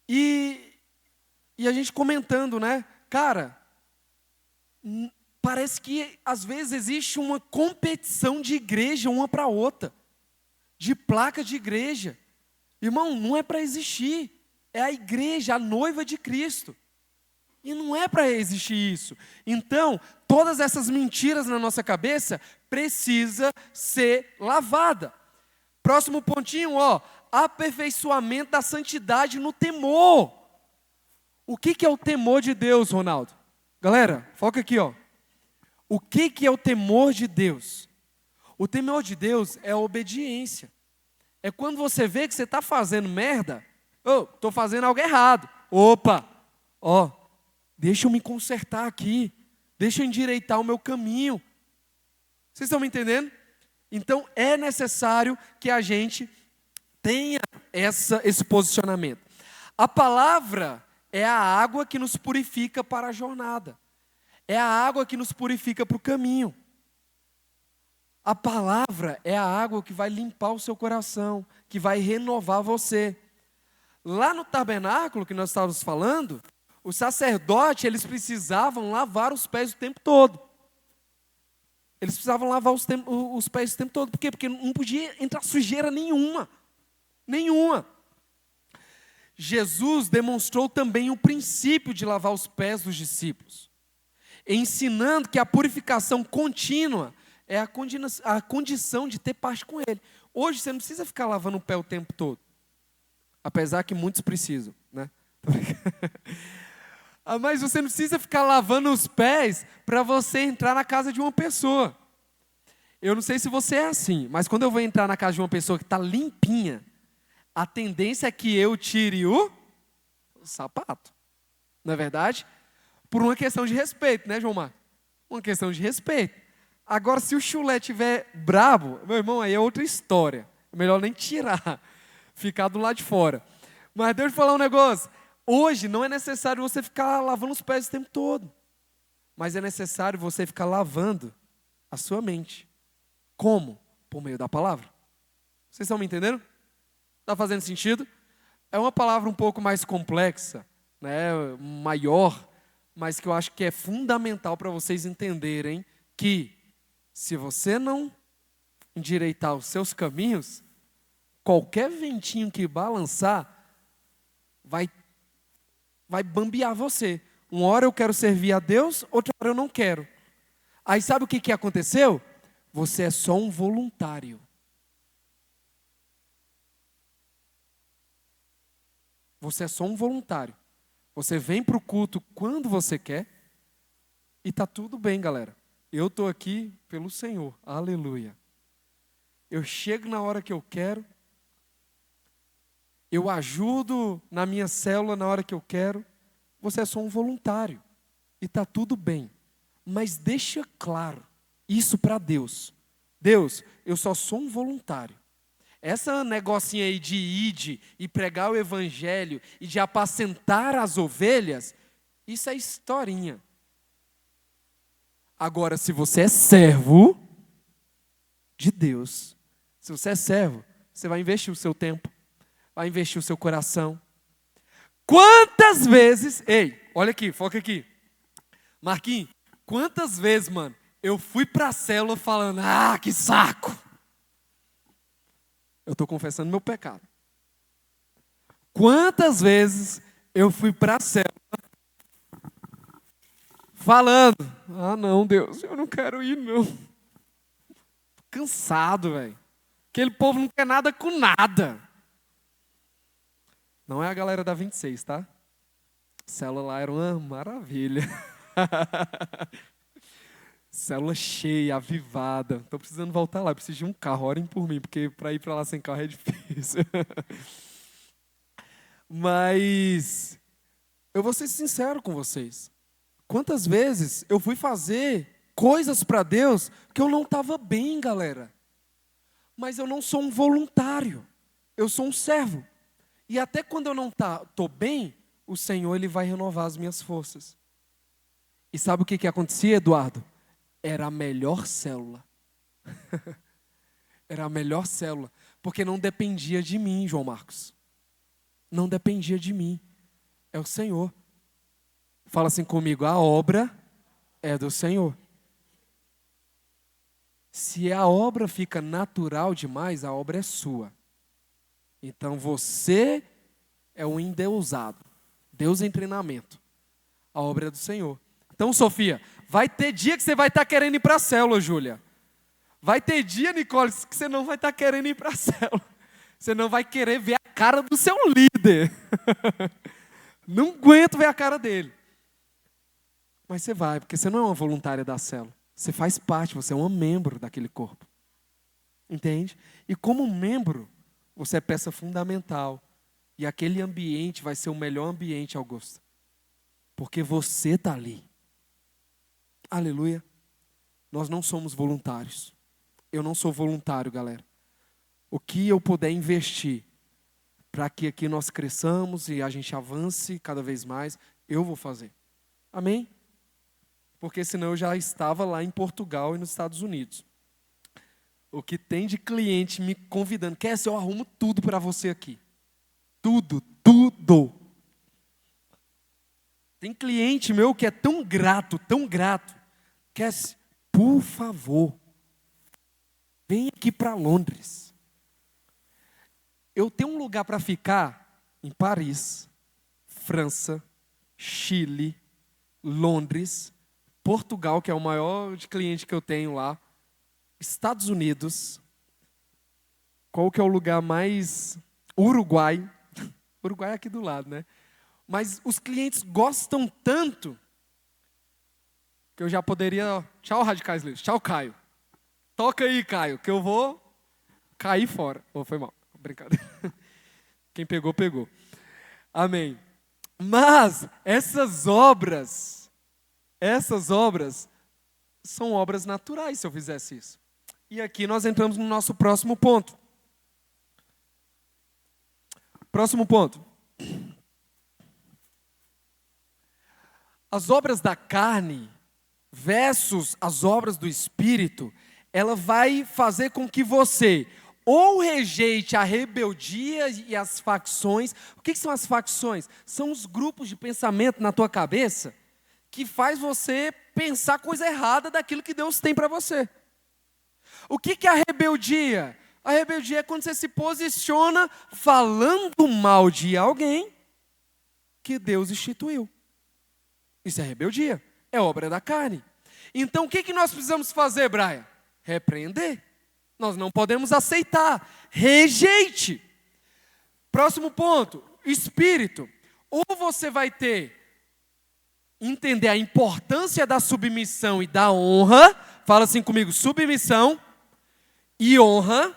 e a gente comentando, né? Cara, parece que às vezes existe uma competição de igreja uma para outra. De placa de igreja. Irmão, não é para existir. É a igreja, a noiva de Cristo. E não é para existir isso. Então, todas essas mentiras na nossa cabeça precisa ser lavada. Próximo pontinho, aperfeiçoamento da santidade no temor. O que é o temor de Deus, Ronaldo? Galera, foca aqui, O que é o temor de Deus? O temor de Deus é a obediência. É quando você vê que você está fazendo merda, estou fazendo algo errado. Opa, deixa eu me consertar aqui. Deixa eu endireitar o meu caminho. Vocês estão me entendendo? Então é necessário que a gente tenha esse posicionamento. A palavra é a água que nos purifica para a jornada. É a água que nos purifica para o caminho. A palavra é a água que vai limpar o seu coração, que vai renovar você. Lá no tabernáculo que nós estávamos falando, os sacerdotes, eles precisavam lavar os pés o tempo todo. Eles precisavam lavar os pés o tempo todo. Por quê? Porque não podia entrar sujeira nenhuma. Nenhuma. Jesus demonstrou também o princípio de lavar os pés dos discípulos. ensinando que a purificação contínua é a condição de ter parte com Ele. Hoje você não precisa ficar lavando o pé o tempo todo, apesar que muitos precisam, né? Mas você não precisa ficar lavando os pés para você entrar na casa de uma pessoa. Eu não sei se você é assim, mas quando eu vou entrar na casa de uma pessoa que está limpinha, a tendência é que eu tire o sapato. Não é verdade? Por uma questão de respeito, né, João Marcos? Uma questão de respeito. Agora, se o chulé estiver brabo, meu irmão, aí é outra história. É melhor nem tirar, ficar do lado de fora. Mas deixa eu falar um negócio. Hoje não é necessário você ficar lavando os pés o tempo todo. Mas é necessário você ficar lavando a sua mente. Como? Por meio da palavra. Vocês estão me entendendo? Está fazendo sentido? É uma palavra um pouco mais complexa, né, maior, mas que eu acho que é fundamental para vocês entenderem que se você não endireitar os seus caminhos, qualquer ventinho que balançar vai bambear você. Uma hora eu quero servir a Deus, outra hora eu não quero. Aí sabe o que aconteceu? Você é só um voluntário. Você é só um voluntário. Você vem para o culto quando você quer e está tudo bem, galera. Eu estou aqui pelo Senhor. Aleluia. Eu chego na hora que eu quero. Eu ajudo na minha célula na hora que eu quero. Você é só um voluntário. E está tudo bem. Mas deixa claro isso para Deus. Deus, eu só sou um voluntário. Essa negocinho aí de ir e pregar o evangelho e de apacentar as ovelhas, isso é historinha. Agora, se você é servo de Deus, se você é servo, você vai investir o seu tempo, vai investir o seu coração. Quantas vezes, ei, olha aqui, foca aqui. Marquinhos, quantas vezes, mano, eu fui para a célula falando, que saco. Eu estou confessando meu pecado. Quantas vezes eu fui para a célula falando, não, Deus, eu não quero ir, não. Cansado, velho. Aquele povo não quer nada com nada. Não é a galera da 26, tá? A célula lá era uma maravilha. Célula cheia, avivada. Estou precisando voltar lá, preciso de um carro, orem por mim, porque para ir para lá sem carro é difícil. Mas eu vou ser sincero com vocês. Quantas vezes eu fui fazer coisas para Deus que eu não estava bem, galera. Mas eu não sou um voluntário, eu sou um servo. E até quando eu não estou bem, o Senhor ele vai renovar as minhas forças. E sabe o que acontecia, Eduardo? Era a melhor célula. Era a melhor célula. Porque não dependia de mim, João Marcos. Não dependia de mim. É o Senhor. Fala assim comigo, a obra é do Senhor. Se a obra fica natural demais, a obra é sua. Então você é um endeusado. Deus em treinamento. A obra é do Senhor. Então, Sofia, vai ter dia que você vai estar querendo ir para a célula, Júlia. Vai ter dia, Nicole, que você não vai estar querendo ir para a célula. Você não vai querer ver a cara do seu líder. Não aguento ver a cara dele. Mas você vai, porque você não é uma voluntária da célula. Você faz parte, você é um membro daquele corpo. Entende? E como membro, você é peça fundamental. E aquele ambiente vai ser o melhor ambiente, Augusto. Porque você está ali. Aleluia. Nós não somos voluntários. Eu não sou voluntário, galera. O que eu puder investir para que aqui nós cresçamos e a gente avance cada vez mais, eu vou fazer. Amém? Porque senão eu já estava lá em Portugal e nos Estados Unidos. O que tem de cliente me convidando, eu arrumo tudo para você aqui. Tudo, tudo. Tem cliente meu que é tão grato, por favor, vem aqui para Londres. Eu tenho um lugar para ficar em Paris, França, Chile, Londres, Portugal, que é o maior cliente que eu tenho lá, Estados Unidos, qual que é o lugar mais... Uruguai. Uruguai é aqui do lado, né? Mas os clientes gostam tanto que eu já poderia... Tchau, Radicais Livres. Tchau, Caio. Toca aí, Caio, que eu vou cair fora. Oh, foi mal. Brincadeira. Quem pegou, pegou. Amém. Mas essas obras são obras naturais se eu fizesse isso. E aqui nós entramos no nosso próximo ponto. Próximo ponto. As obras da carne versus as obras do Espírito, ela vai fazer com que você ou rejeite a rebeldia e as facções. O que são as facções? São os grupos de pensamento na tua cabeça que faz você pensar coisa errada daquilo que Deus tem para você. O que é a rebeldia? A rebeldia é quando você se posiciona falando mal de alguém que Deus instituiu. Isso é rebeldia, é obra da carne. Então o que nós precisamos fazer, Brian? Repreender. Nós não podemos aceitar. Rejeite. Próximo ponto, espírito. Ou você vai entender a importância da submissão e da honra. Fala assim comigo, submissão e honra.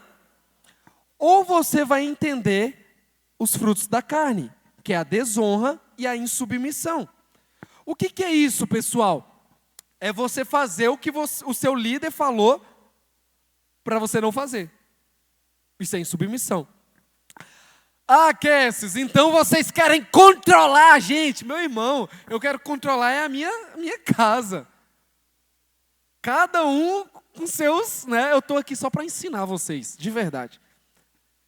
Ou você vai entender os frutos da carne, que é a desonra e a insubmissão. O que é isso, pessoal? É você fazer o que o seu líder falou para você não fazer. Isso é insubmissão. Ah, Cassis, então vocês querem controlar a gente. Meu irmão, eu quero controlar a minha casa. Cada um com seus, né? Eu estou aqui só para ensinar vocês, de verdade.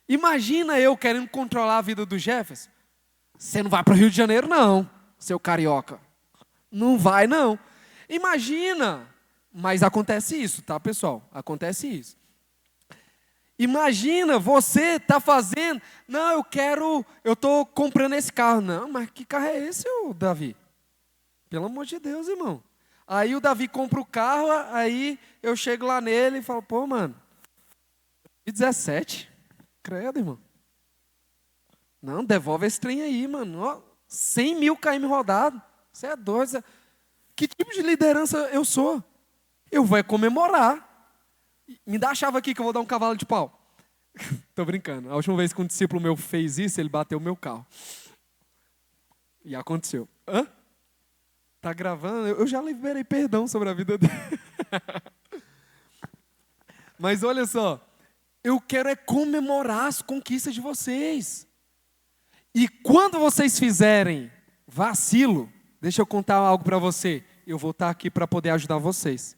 Imagina eu querendo controlar a vida do Jefferson. Você não vai para o Rio de Janeiro, não, seu carioca. Não vai, não. Imagina, mas acontece isso, tá, pessoal? Acontece isso. Imagina você tá fazendo, não, eu estou comprando esse carro. Não, mas que carro é esse, Davi? Pelo amor de Deus, irmão. Aí o Davi compra o carro, aí eu chego lá nele e falo, pô, mano, 2017, credo, irmão. Não, devolve esse trem aí, mano. Ó, 100 mil km rodado. Você é doido. Que tipo de liderança eu sou? Eu vou comemorar. Me dá a chave aqui que eu vou dar um cavalo de pau. Tô brincando. A última vez que um discípulo meu fez isso, ele bateu o meu carro. E aconteceu. Hã? Tá gravando? Eu já liberei perdão sobre a vida dele. Mas olha só. Eu quero comemorar as conquistas de vocês. E quando vocês fizerem vacilo, deixa eu contar algo para você. Eu vou estar aqui para poder ajudar vocês.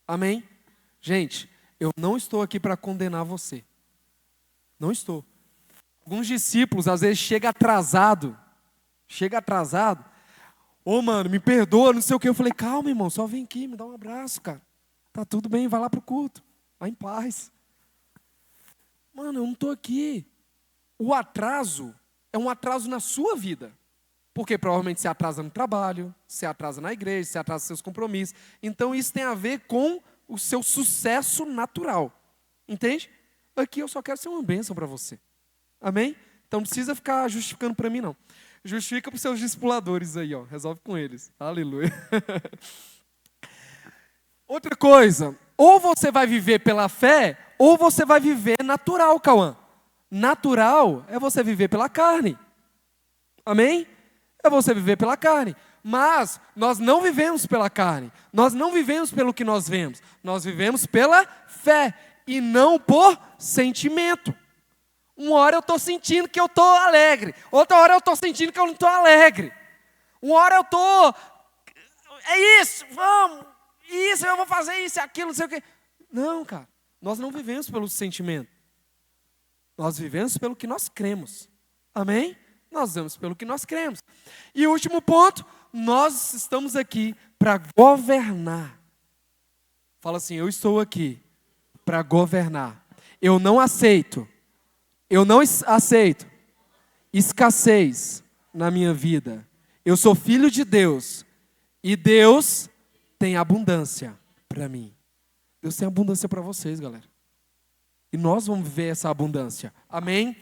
Amém? Gente, eu não estou aqui para condenar você. Não estou. Alguns discípulos, às vezes, chegam atrasado. Ô, mano, me perdoa, não sei o que. Eu falei, calma, irmão, só vem aqui, me dá um abraço, cara. Tá tudo bem, vai lá pro culto. Vai em paz. Mano, eu não estou aqui. O atraso é um atraso na sua vida. Porque provavelmente você atrasa no trabalho, você atrasa na igreja, você atrasa seus compromissos. Então isso tem a ver com o seu sucesso natural. Entende? Aqui eu só quero ser uma bênção para você. Amém? Então não precisa ficar justificando para mim, não. Justifica para os seus discipuladores aí, ó. Resolve com eles. Aleluia. Outra coisa. Ou você vai viver pela fé, ou você vai viver natural, Cauã. Natural é você viver pela carne. Amém? É você viver pela carne. Mas nós não vivemos pela carne. Nós não vivemos pelo que nós vemos. Nós vivemos pela fé e não por sentimento. Uma hora eu estou sentindo que eu estou alegre. Outra hora eu estou sentindo que eu não estou alegre. Uma hora eu estou... É isso, vamos. Isso, eu vou fazer isso, aquilo, não sei o quê. Não, cara. Nós não vivemos pelo sentimento. Nós vivemos pelo que nós cremos. Amém? Nós vivemos pelo que nós cremos. E o último ponto, nós estamos aqui para governar. Fala assim, eu estou aqui para governar. Eu não aceito escassez na minha vida. Eu sou filho de Deus. E Deus tem abundância para mim. Deus tem abundância para vocês, galera. E nós vamos viver essa abundância. Amém?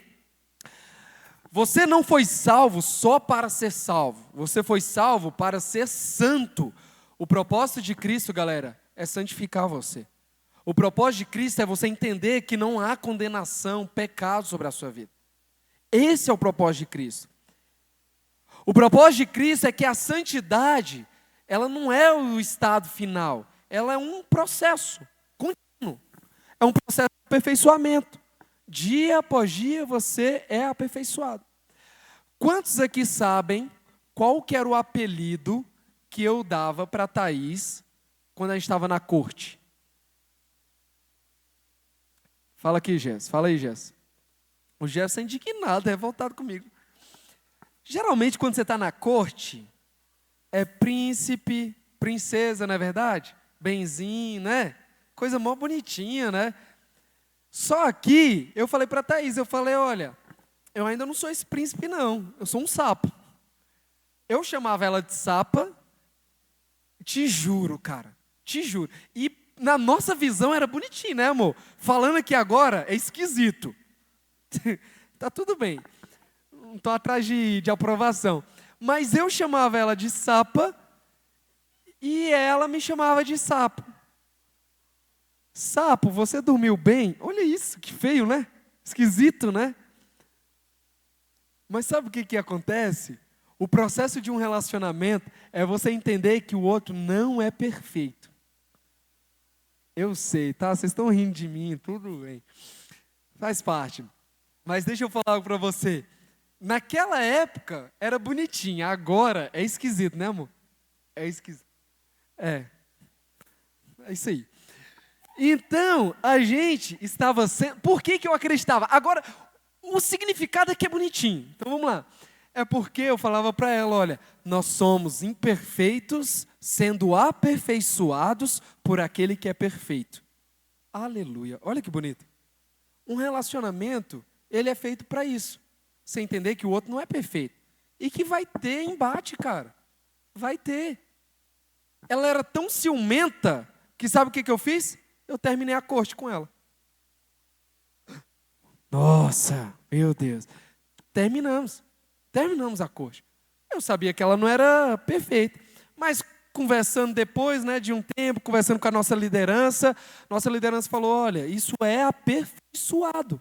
Você não foi salvo só para ser salvo. Você foi salvo para ser santo. O propósito de Cristo, galera, é santificar você. O propósito de Cristo é você entender que não há condenação, pecado sobre a sua vida. Esse é o propósito de Cristo. O propósito de Cristo é que a santidade, ela não é o estado final. Ela é um processo contínuo. É um processo de aperfeiçoamento. Dia após dia você é aperfeiçoado. Quantos aqui sabem qual que era o apelido que eu dava para Thaís quando a gente estava na corte? Fala aqui, Jess. Fala aí, Jess. O Jess é indignado, é revoltado comigo. Geralmente, quando você está na corte, é príncipe, princesa, não é verdade? Benzinho, né? Coisa mó bonitinha, né? Só que, eu falei para Thaís, eu falei, olha, eu ainda não sou esse príncipe, não. Eu sou um sapo. Eu chamava ela de sapa, te juro, cara, te juro. E na nossa visão era bonitinho, né, amor? Falando aqui agora, é esquisito. Tá tudo bem. Não estou atrás de aprovação. Mas eu chamava ela de sapa e ela me chamava de sapo. Sapo, você dormiu bem? Olha isso, que feio, né? Esquisito, né? Mas sabe o que acontece? O processo de um relacionamento é você entender que o outro não é perfeito. Eu sei, tá? Vocês estão rindo de mim, tudo bem. Faz parte. Mas deixa eu falar algo para você. Naquela época era bonitinho, agora é esquisito, né, amor? É esquisito. É isso aí. Então, a gente estava sendo... Por que eu acreditava? Agora, o significado é que é bonitinho. Então, vamos lá. É porque eu falava para ela, olha, nós somos imperfeitos, sendo aperfeiçoados por aquele que é perfeito. Aleluia. Olha que bonito. Um relacionamento, ele é feito para isso. Você entender que o outro não é perfeito. E que vai ter embate, cara. Vai ter. Ela era tão ciumenta que sabe o que eu fiz? Eu terminei a corte com ela. Nossa, meu Deus. Terminamos a corte. Eu sabia que ela não era perfeita. Mas conversando depois, né, de um tempo, conversando com a nossa liderança falou, olha, isso é aperfeiçoado.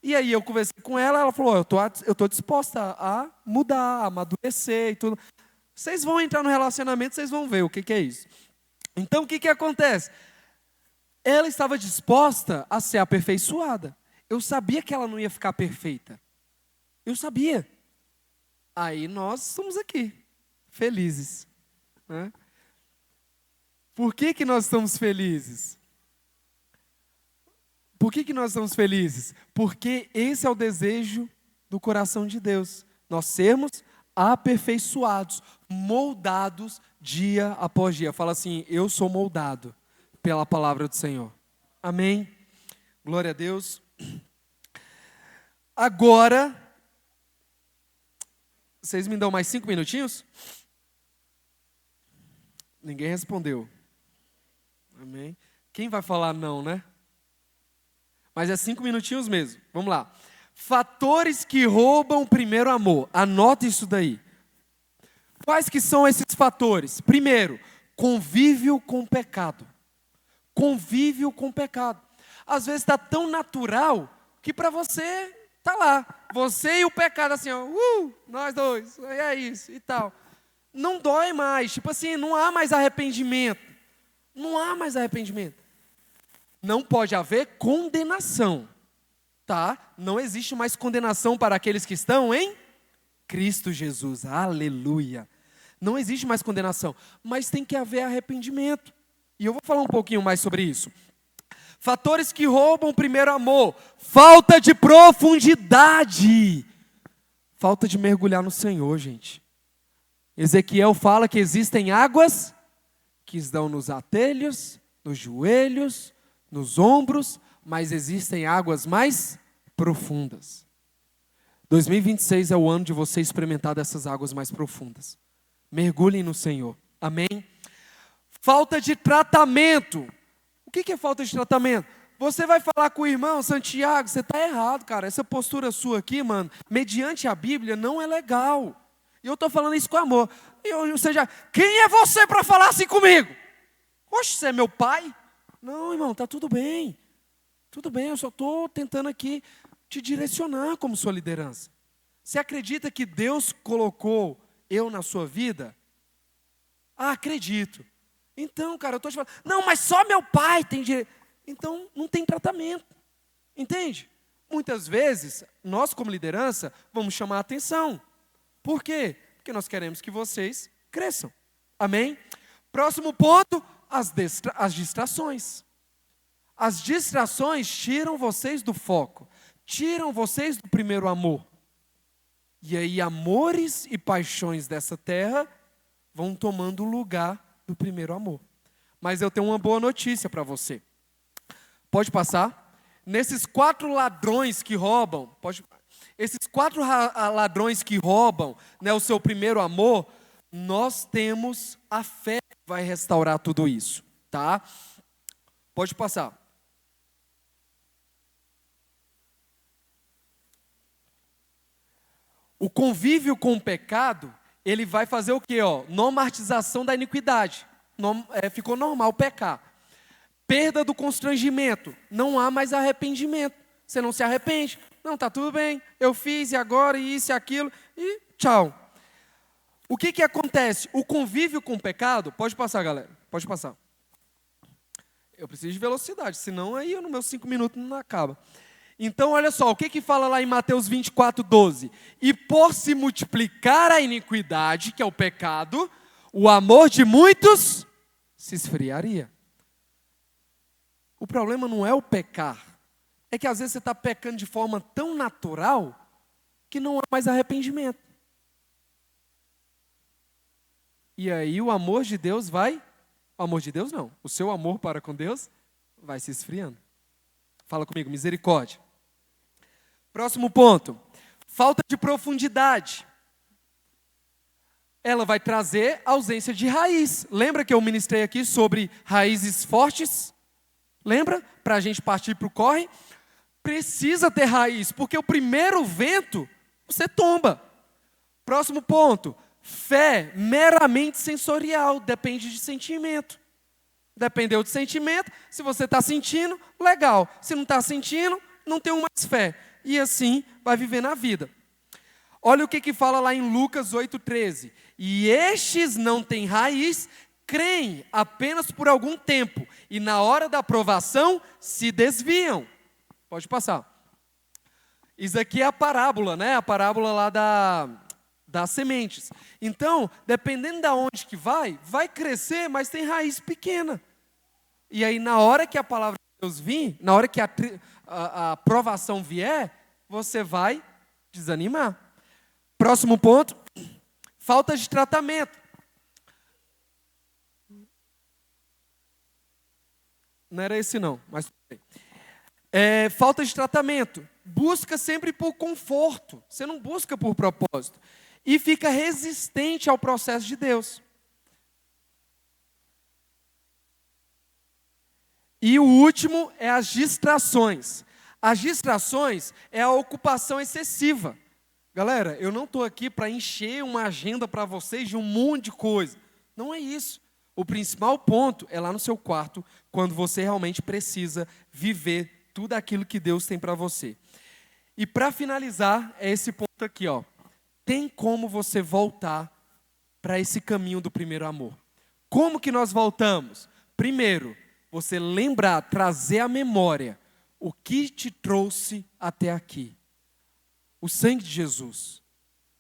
E aí eu conversei com ela, ela falou, eu tô disposta a mudar, a amadurecer e tudo. Vocês vão entrar no relacionamento, vocês vão ver o que é isso. Então o que acontece? Ela estava disposta a ser aperfeiçoada. Eu sabia que ela não ia ficar perfeita. Eu sabia. Aí nós estamos aqui, felizes. Né? Por que nós estamos felizes? Por que nós estamos felizes? Porque esse é o desejo do coração de Deus. Nós sermos aperfeiçoados, moldados dia após dia. Fala assim, eu sou moldado pela palavra do Senhor. Amém? Glória a Deus. Agora, vocês me dão mais 5 minutinhos? Ninguém respondeu. Amém? Quem vai falar não, né? Mas é 5 minutinhos mesmo. Vamos lá. Fatores que roubam o primeiro amor. Anota isso daí. Quais que são esses fatores? Primeiro, convívio com o pecado. Convívio com o pecado. Às vezes está tão natural que para você está lá. Você e o pecado assim, ó, nós dois, é isso e tal. Não dói mais. Tipo assim, não há mais arrependimento. Não há mais arrependimento. Não pode haver condenação, tá? Não existe mais condenação para aqueles que estão em Cristo Jesus, aleluia. Não existe mais condenação, mas tem que haver arrependimento. E eu vou falar um pouquinho mais sobre isso. Fatores que roubam o primeiro amor: falta de profundidade, falta de mergulhar no Senhor, gente. Ezequiel fala que existem águas que estão nos atelhos, nos joelhos, nos ombros, mas existem águas mais profundas. 2026 é o ano de você experimentar dessas águas mais profundas. Mergulhem no Senhor. Amém? Falta de tratamento. O que é falta de tratamento? Você vai falar com o irmão, Santiago, você está errado, cara. Essa postura sua aqui, mano, mediante a Bíblia, não é legal. E eu estou falando isso com amor. Ou seja, quem é você para falar assim comigo? Oxe, você é meu pai? Não, irmão, está tudo bem. Tudo bem, eu só estou tentando aqui te direcionar como sua liderança. Você acredita que Deus colocou eu na sua vida? Ah, acredito. Então, cara, eu estou te falando, não, mas só meu pai tem direito. Então, não tem tratamento. Entende? Muitas vezes, nós como liderança, vamos chamar a atenção. Por quê? Porque nós queremos que vocês cresçam. Amém? Próximo ponto, as distrações. As distrações tiram vocês do foco. Tiram vocês do primeiro amor. E aí, amores e paixões dessa terra vão tomando o lugar do primeiro amor. Mas eu tenho uma boa notícia para você. Pode passar? Nesses 4 ladrões que roubam, esses 4 ladrões que roubam, né, o seu primeiro amor, nós temos a fé que vai restaurar tudo isso, tá? Pode passar. O convívio com o pecado, ele vai fazer o quê? Normatização da iniquidade. Ficou normal pecar. Perda do constrangimento. Não há mais arrependimento. Você não se arrepende. Não, está tudo bem. Eu fiz e agora, e isso e aquilo. E tchau. O que acontece? O convívio com o pecado... Pode passar, galera. Pode passar. Eu preciso de velocidade, senão aí nos meus 5 minutos não acaba. Então, olha só, o que fala lá em Mateus 24:12? E por se multiplicar a iniquidade, que é o pecado, o amor de muitos se esfriaria. O problema não é o pecar, é que às vezes você está pecando de forma tão natural que não há mais arrependimento. E aí o amor de Deus o amor de Deus não, o seu amor para com Deus vai se esfriando. Fala comigo, misericórdia. Próximo ponto, falta de profundidade. Ela vai trazer ausência de raiz. Lembra que eu ministrei aqui sobre raízes fortes? Lembra? Para a gente partir para o corre. Precisa ter raiz, porque o primeiro vento, você tomba. Próximo ponto, fé meramente sensorial, depende de sentimento. Dependeu de sentimento, se você está sentindo, legal. Se não está sentindo, não tem mais fé. E assim vai viver na vida. Olha o que fala lá em Lucas 8:13. E estes não têm raiz, creem apenas por algum tempo, e na hora da provação se desviam. Pode passar. Isso aqui é a parábola, né? A parábola lá das sementes. Então, dependendo de onde que vai crescer, mas tem raiz pequena. E aí, na hora que a palavra de Deus vir, na hora que a provação vier, você vai desanimar. Próximo ponto, falta de tratamento. Não era esse não, mas falta de tratamento. Busca sempre por conforto, você não busca por propósito. E fica resistente ao processo de Deus. E o último é as distrações. As distrações é a ocupação excessiva. Galera, eu não estou aqui para encher uma agenda para vocês de um monte de coisa. Não é isso. O principal ponto é lá no seu quarto, quando você realmente precisa viver tudo aquilo que Deus tem para você. E para finalizar, é esse ponto aqui, ó. Tem como você voltar para esse caminho do primeiro amor. Como que nós voltamos? Primeiro, você lembrar, trazer à memória o que te trouxe até aqui. O sangue de Jesus,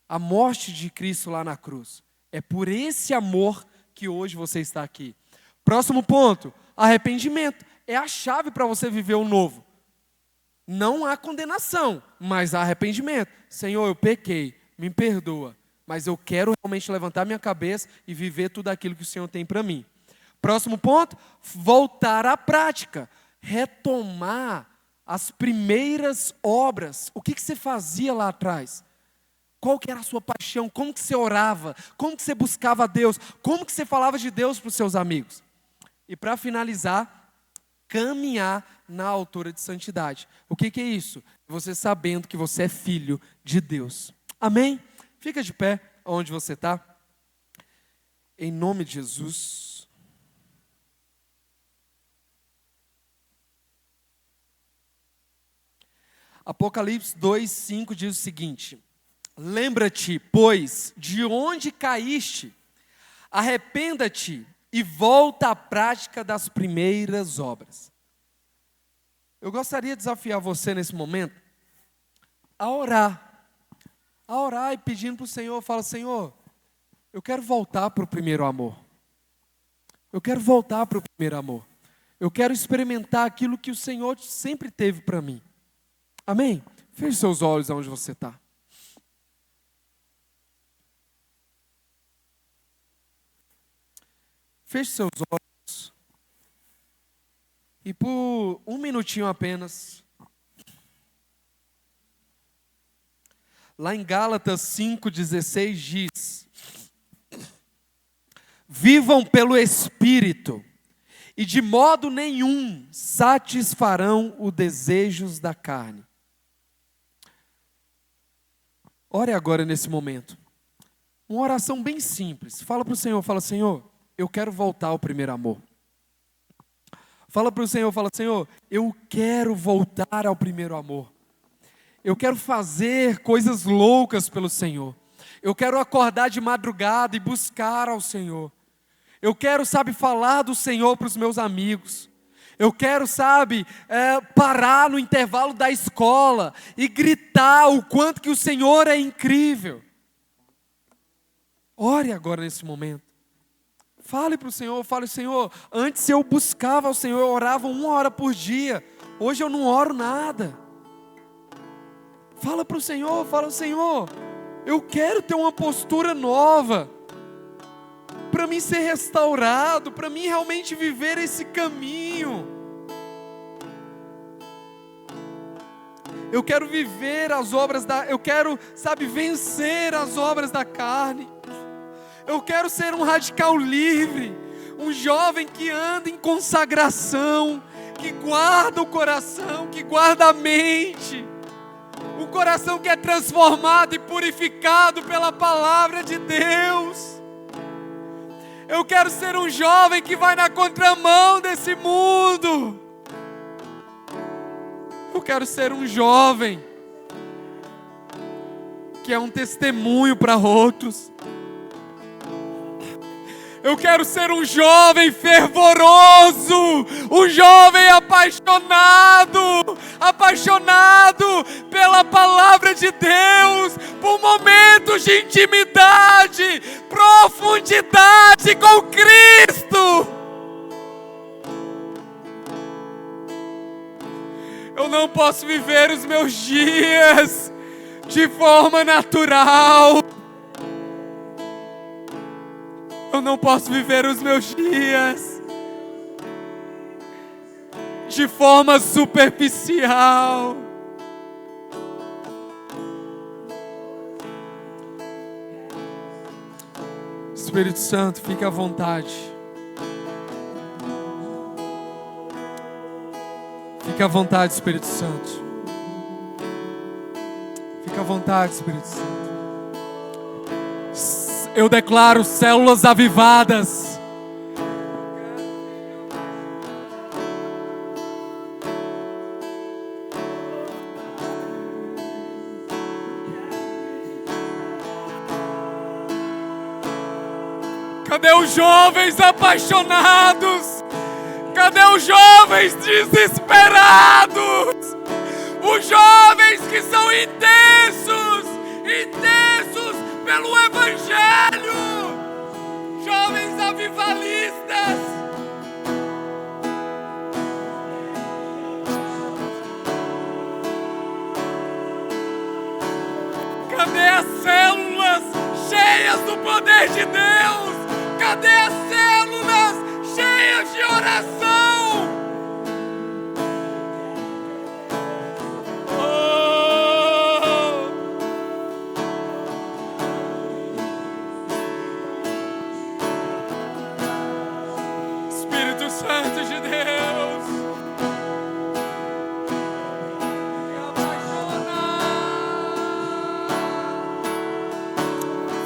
a morte de Cristo lá na cruz. É por esse amor que hoje você está aqui. Próximo ponto, arrependimento. É a chave para você viver o novo. Não há condenação, mas há arrependimento. Senhor, eu pequei, me perdoa, mas eu quero realmente levantar minha cabeça e viver tudo aquilo que o Senhor tem para mim. Próximo ponto, voltar à prática. Retomar as primeiras obras. O que você fazia lá atrás? Qual que era a sua paixão? Como que você orava? Como que você buscava a Deus? Como que você falava de Deus para os seus amigos? E para finalizar, caminhar na altura de santidade. O que é isso? Você sabendo que você é filho de Deus. Amém? Fica de pé onde você está. Em nome de Jesus. Apocalipse 2:5 diz o seguinte: lembra-te, pois, de onde caíste, arrependa-te e volta à prática das primeiras obras. Eu gostaria de desafiar você nesse momento a orar e pedindo para o Senhor, fala: Senhor, eu quero voltar para o primeiro amor. Eu quero voltar para o primeiro amor. Eu quero experimentar aquilo que o Senhor sempre teve para mim. Amém? Feche seus olhos aonde você está. Feche seus olhos. E por um minutinho apenas. Lá em Gálatas 5,16 diz: vivam pelo Espírito, e de modo nenhum satisfarão os desejos da carne. Ore agora nesse momento. Uma oração bem simples. Fala para o Senhor, fala: Senhor, eu quero voltar ao primeiro amor. Fala para o Senhor, fala: Senhor, eu quero voltar ao primeiro amor. Eu quero fazer coisas loucas pelo Senhor. Eu quero acordar de madrugada e buscar ao Senhor. Eu quero, falar do Senhor para os meus amigos. Eu quero, parar no intervalo da escola e gritar o quanto que o Senhor é incrível. Ore agora nesse momento. Fale para o Senhor, fale: Senhor, antes eu buscava ao Senhor, eu orava 1 hora por dia. Hoje eu não oro nada. Fala para o Senhor, fala: Senhor, eu quero ter uma postura nova. Para mim ser restaurado, para mim realmente viver esse caminho. Eu quero viver as obras eu quero, vencer as obras da carne. Eu quero ser um radical livre, um jovem que anda em consagração, que guarda o coração, que guarda a mente. Um coração que é transformado e purificado pela palavra de Deus. Eu quero ser um jovem que vai na contramão desse mundo. Eu quero ser um jovem que é um testemunho para outros. Eu quero ser um jovem fervoroso, um jovem apaixonado pela palavra de Deus, por momentos de intimidade, profundidade com Cristo. Eu não posso viver os meus dias de forma natural. Eu não posso viver os meus dias de forma superficial. Espírito Santo, fique à vontade. Fique à vontade, Espírito Santo. Fique à vontade, Espírito Santo. Eu declaro células avivadas. Cadê os jovens apaixonados? Cadê os jovens desesperados? Os jovens que são intensos pelo Evangelho. Jovens avivalistas. Cadê as células cheias do poder de Deus? Cadê as células cheias de oração?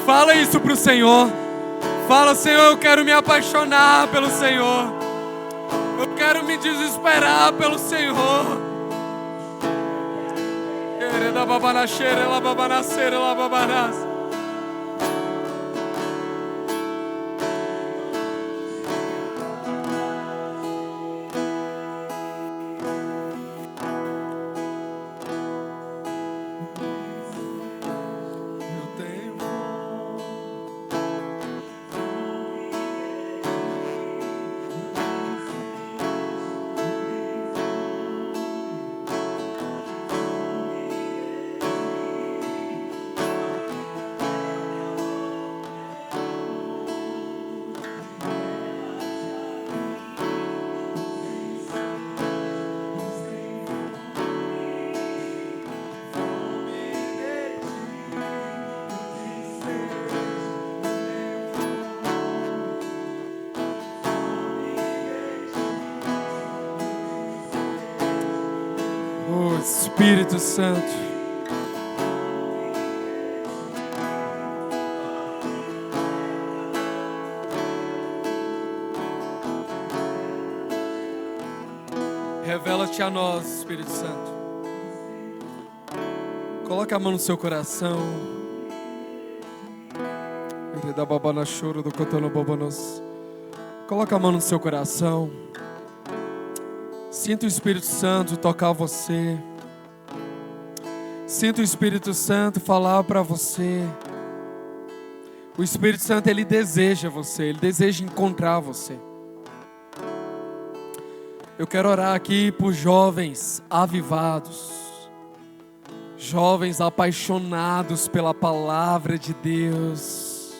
Fala isso pro Senhor. Fala: Senhor, eu quero me apaixonar pelo Senhor. Eu quero me desesperar pelo Senhor. Oh, Espírito Santo. Revela-te a nós, Espírito Santo. Coloca a mão no seu coração. Coloca a mão no seu coração. Sinta o Espírito Santo tocar você. Sinta o Espírito Santo falar para você. O Espírito Santo, ele deseja você, ele deseja encontrar você. Eu quero orar aqui por jovens avivados, jovens apaixonados pela palavra de Deus,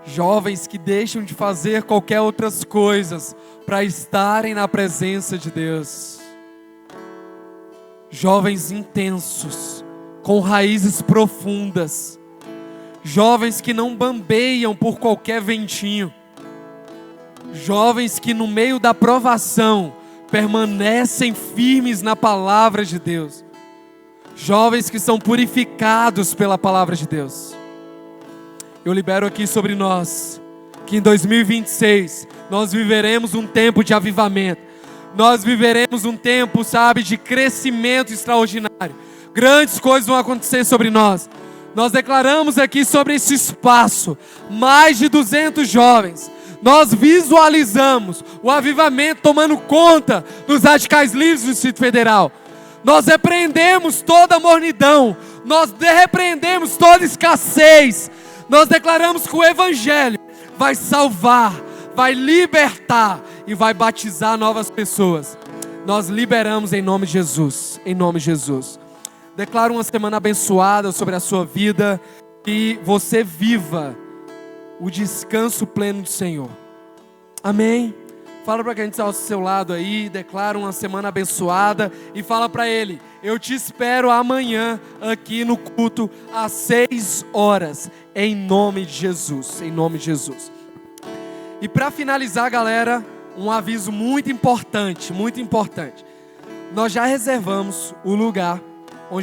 jovens que deixam de fazer qualquer outras coisas para estarem na presença de Deus, jovens intensos, com raízes profundas, jovens que não bambeiam por qualquer ventinho, jovens que no meio da provação permanecem firmes na palavra de Deus, jovens que são purificados pela palavra de Deus. Eu libero aqui sobre nós que em 2026 nós viveremos um tempo de avivamento, nós viveremos um tempo, sabe, de crescimento extraordinário. Grandes coisas vão acontecer sobre nós. Nós declaramos aqui sobre esse espaço mais de 200 jovens. Nós visualizamos o avivamento tomando conta dos radicais livres do Distrito Federal. Nós repreendemos toda a mornidão. Nós repreendemos toda escassez. Nós declaramos que o Evangelho vai salvar, vai libertar e vai batizar novas pessoas. Nós liberamos em nome de Jesus. Em nome de Jesus. Declaro uma semana abençoada sobre a sua vida. Que você viva o descanso pleno do Senhor. Amém? Fala para quem está ao seu lado aí, declara uma semana abençoada e fala para ele: eu te espero amanhã aqui no culto às 6 horas, em nome de Jesus, em nome de Jesus. E para finalizar, galera, um aviso muito importante, muito importante. Nós já reservamos o lugar